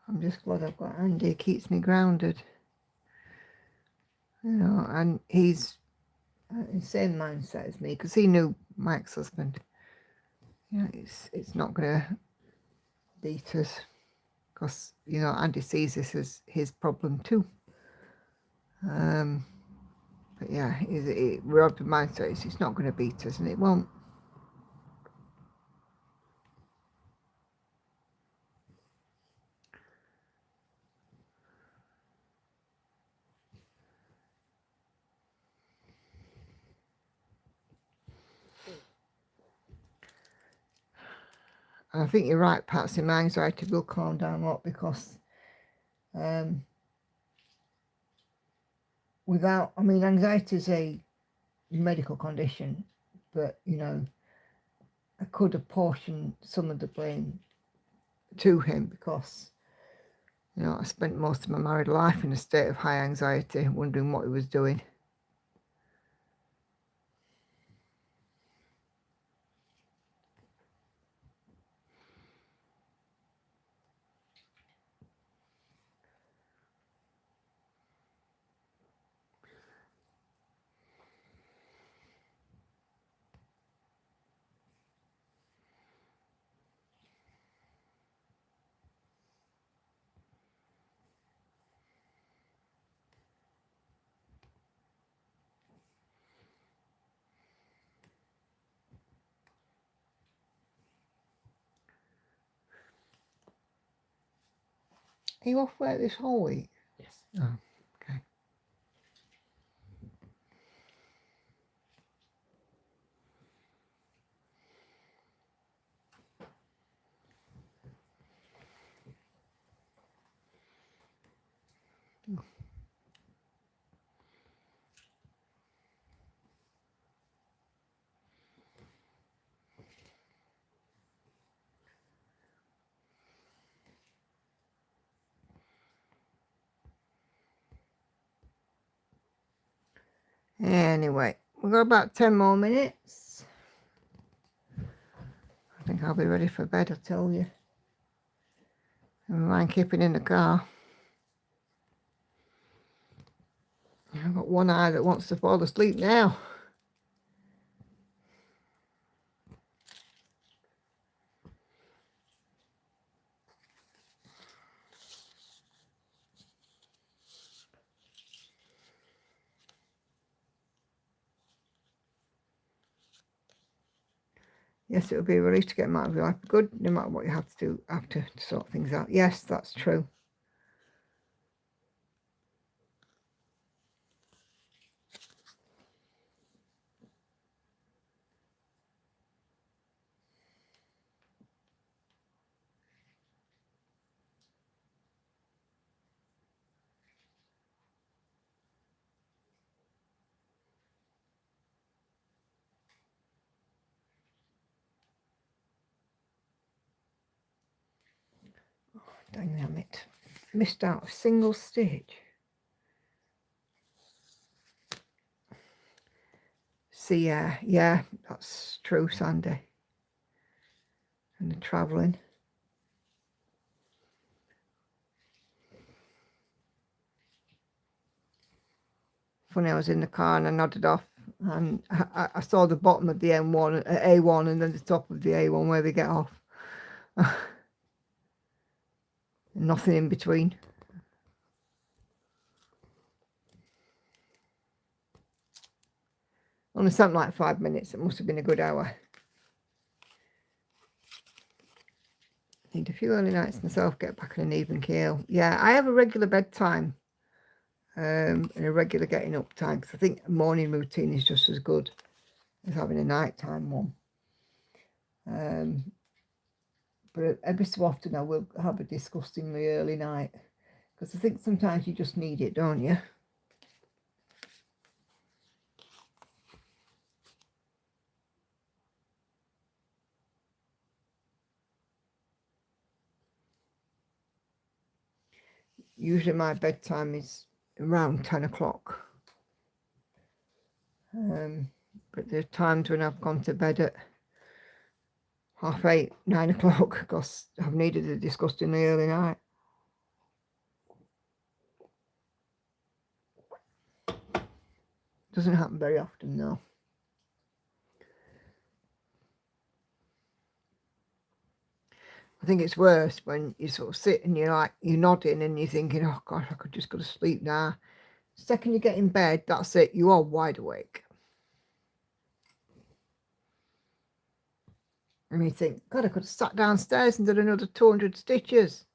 I'm just glad I've got Andy. It keeps me grounded. You know, and he's in the same mindset as me because he knew my ex-husband. You know, it's not going to beat us because, you know, Andy sees this as his problem too. But yeah, we're of the mindset it's not going to beat us, and it won't. And I think you're right, Patsy. My anxiety will calm down a lot because anxiety is a medical condition, but, you know, I could apportion some of the blame to him because, you know, I spent most of my married life in a state of high anxiety, wondering what he was doing. Are you off work this whole week? Yes. Oh, okay. Anyway, we've got about 10 more minutes. I think I'll be ready for bed, I tell you. Never mind keeping in the car. I've got one eye that wants to fall asleep now. Yes, it would be a relief to get them out of your life. Good, no matter what you have to do after to sort things out. Yes, that's true. Damn it. Missed out a single stitch. See, yeah, that's true, Sandy. And the travelling. Funny, I was in the car and I nodded off and I saw the bottom of the A1 and then the top of the A1 where they get off. Nothing in between. Only something like 5 minutes. It must have been a good hour. Need a few early nights myself, get back on an even keel. Yeah, I have a regular bedtime and a regular getting up time, because I think a morning routine is just as good as having a nighttime one. But every so often I will have a disgustingly early night, because I think sometimes you just need it, don't you? Usually my bedtime is around 10 o'clock. But there are times when I've gone to bed at 8:30, 9 o'clock, because I've needed a disgustingly early night. Doesn't happen very often though. I think it's worse when you sort of sit and you're nodding and you're thinking, oh gosh, I could just go to sleep now. The second you get in bed, that's it, you are wide awake. And you think, God, I could have sat downstairs and did another 200 stitches.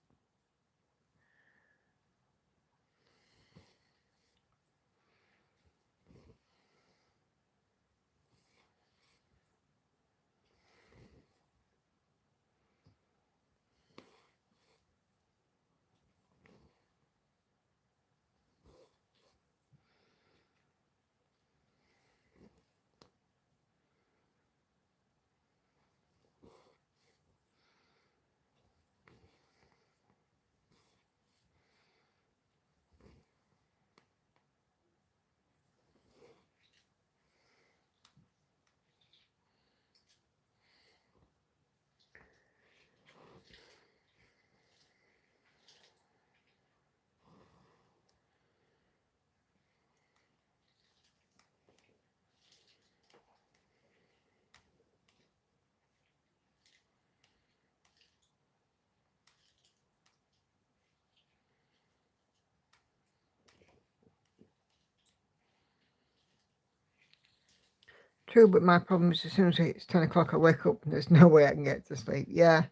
True, but my problem is as soon as it's 10 o'clock, I wake up and there's no way I can get to sleep. Yeah.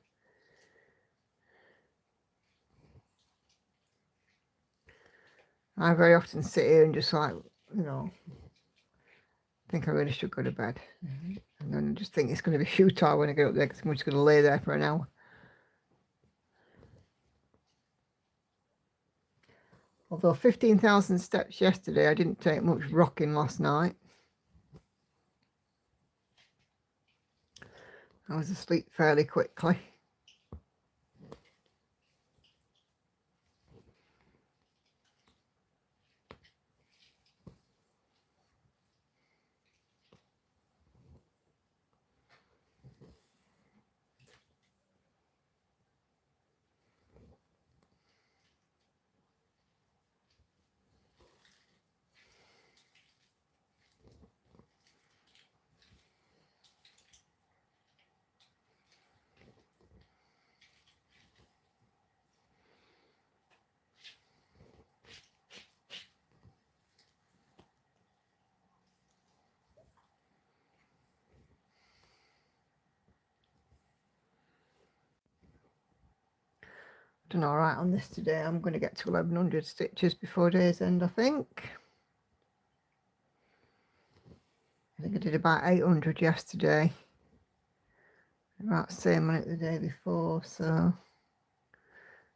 I very often sit here and just think I really should go to bed. And then I just think it's going to be futile when I get up there, because I'm just going to lay there for an hour. Although 15,000 steps yesterday, I didn't take much rocking last night. I was asleep fairly quickly. Done all right on this today. I'm going to get to 1100 stitches before day's end, I think. I think I did about 800 yesterday. About the same on it the day before, so.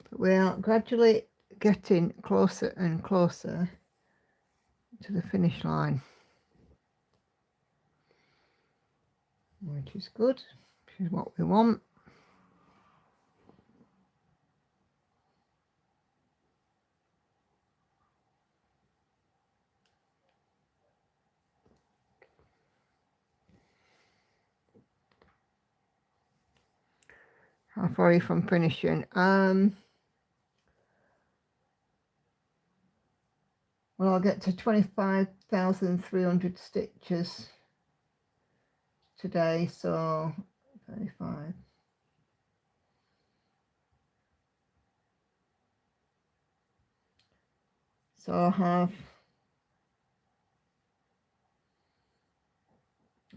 But we are gradually getting closer and closer to the finish line, which is good, which is what we want. How far are you from finishing? Well, I'll get to 25,300 stitches today, so 35. So I'll have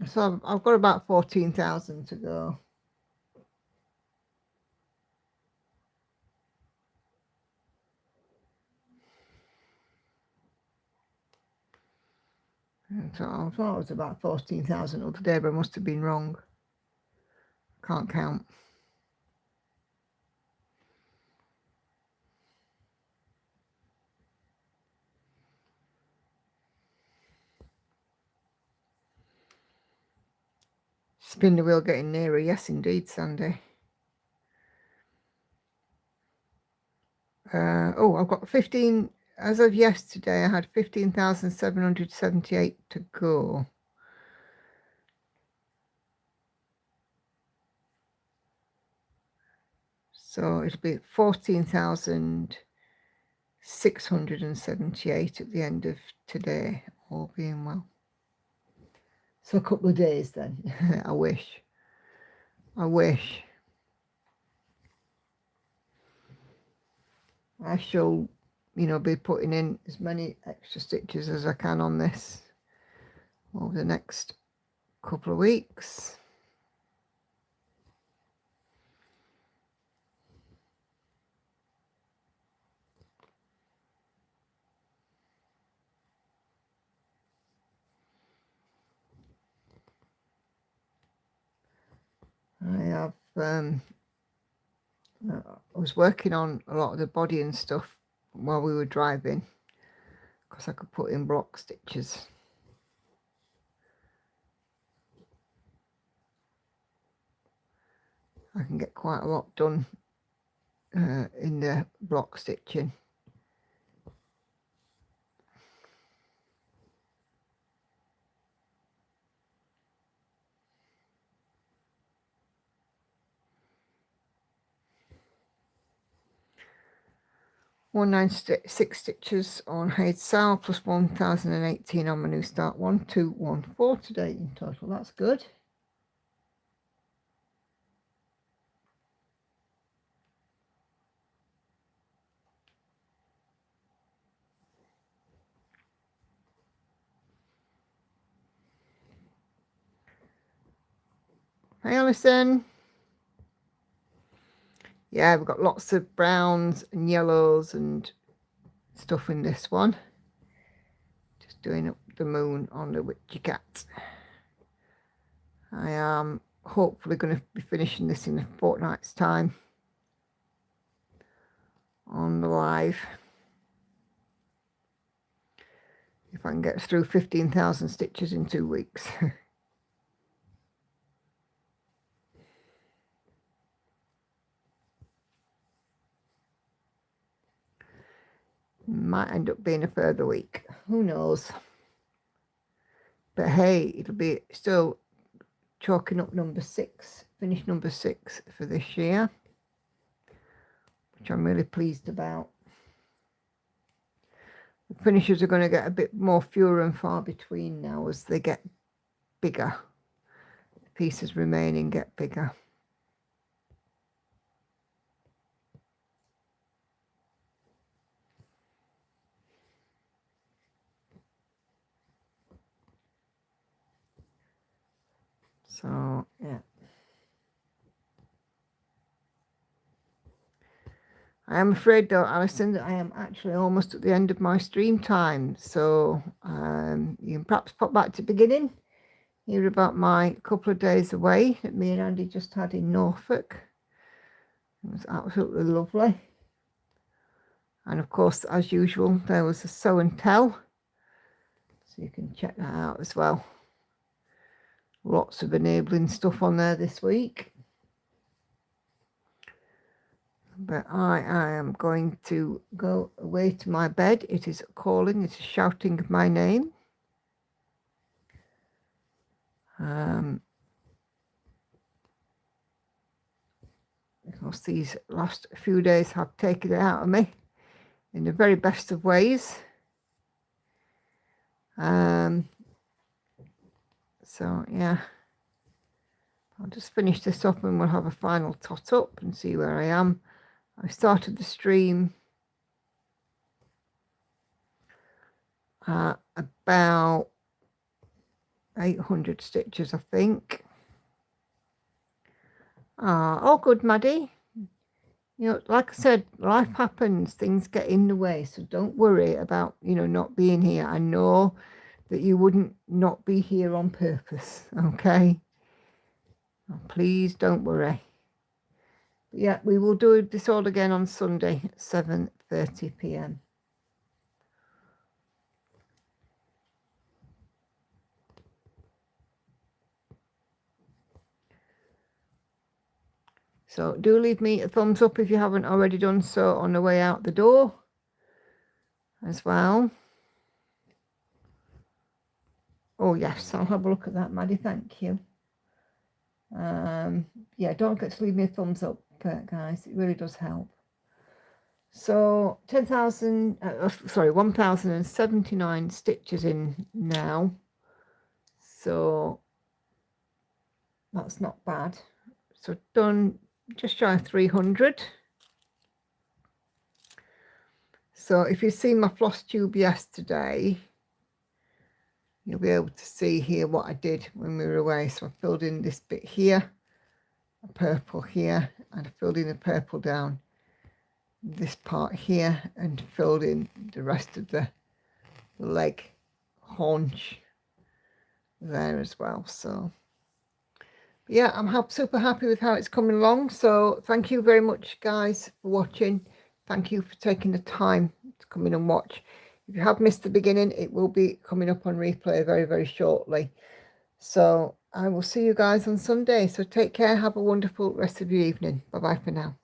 So I've got about 14,000 to go. So I thought it was about 14,000 other day, but I must have been wrong. Can't count. Spin the wheel getting nearer. Yes, indeed, Sandy. Oh, I've got 15. As of yesterday, I had 15,778 to go. So it'll be 14,678 at the end of today, all being well. So a couple of days then. I wish. I shall, be putting in as many extra stitches as I can on this over the next couple of weeks. I have I was working on a lot of the body and stuff while we were driving because I could put in block stitches. I can get quite a lot done in the block stitching. $196 stitches on Haid Sal plus 1,018 on my new start. 1214 today in total. That's good. Hey, Alison. Yeah, we've got lots of browns and yellows and stuff in this one. Just doing up the moon on the witchy cat. I am hopefully going to be finishing this in a fortnight's time on the live. If I can get through 15,000 stitches in 2 weeks. Might end up being a further week. Who knows? But hey, it'll be still chalking up number 6. Finish number 6 for this year, which I'm really pleased about. The finishes are going to get a bit more fewer and far between now as they get bigger. The pieces remaining get bigger. So, yeah. I am afraid, though, Alison, that I am actually almost at the end of my stream time. So, you can perhaps pop back to the beginning, hear about my couple of days away that me and Andy just had in Norfolk. It was absolutely lovely. And, of course, as usual, there was a show and tell. So you can check that out as well. Lots of enabling stuff on there this week. But I am going to go away to my bed. It is calling, it is shouting my name. Because these last few days have taken it out of me in the very best of ways. So yeah, I'll just finish this up and we'll have a final tot up and see where I am. I started the stream about 800 stitches, I think. All good, Maddie. You know, like I said, life happens, things get in the way, so don't worry about, you know, not being here. I know that you wouldn't not be here on purpose, okay? Please don't worry. But yeah, we will do this all again on Sunday at 7:30 p.m. So do leave me a thumbs up if you haven't already done so on the way out the door as well. Oh yes, I'll have a look at that, Maddie, thank you. Yeah, don't forget to leave me a thumbs up, guys, it really does help. So 1079 stitches in now, so that's not bad. So done just shy of 300. So if you've seen my floss tube yesterday, you'll be able to see here what I did when we were away. So I filled in this bit here, a purple here, and I filled in a purple down this part here, and filled in the rest of the leg haunch there as well. So yeah, I'm super happy with how it's coming along. So thank you very much, guys, for watching. Thank you for taking the time to come in and watch. If you have missed the beginning, it will be coming up on replay very, very shortly. So I will see you guys on Sunday. So take care. Have a wonderful rest of your evening. Bye-bye for now.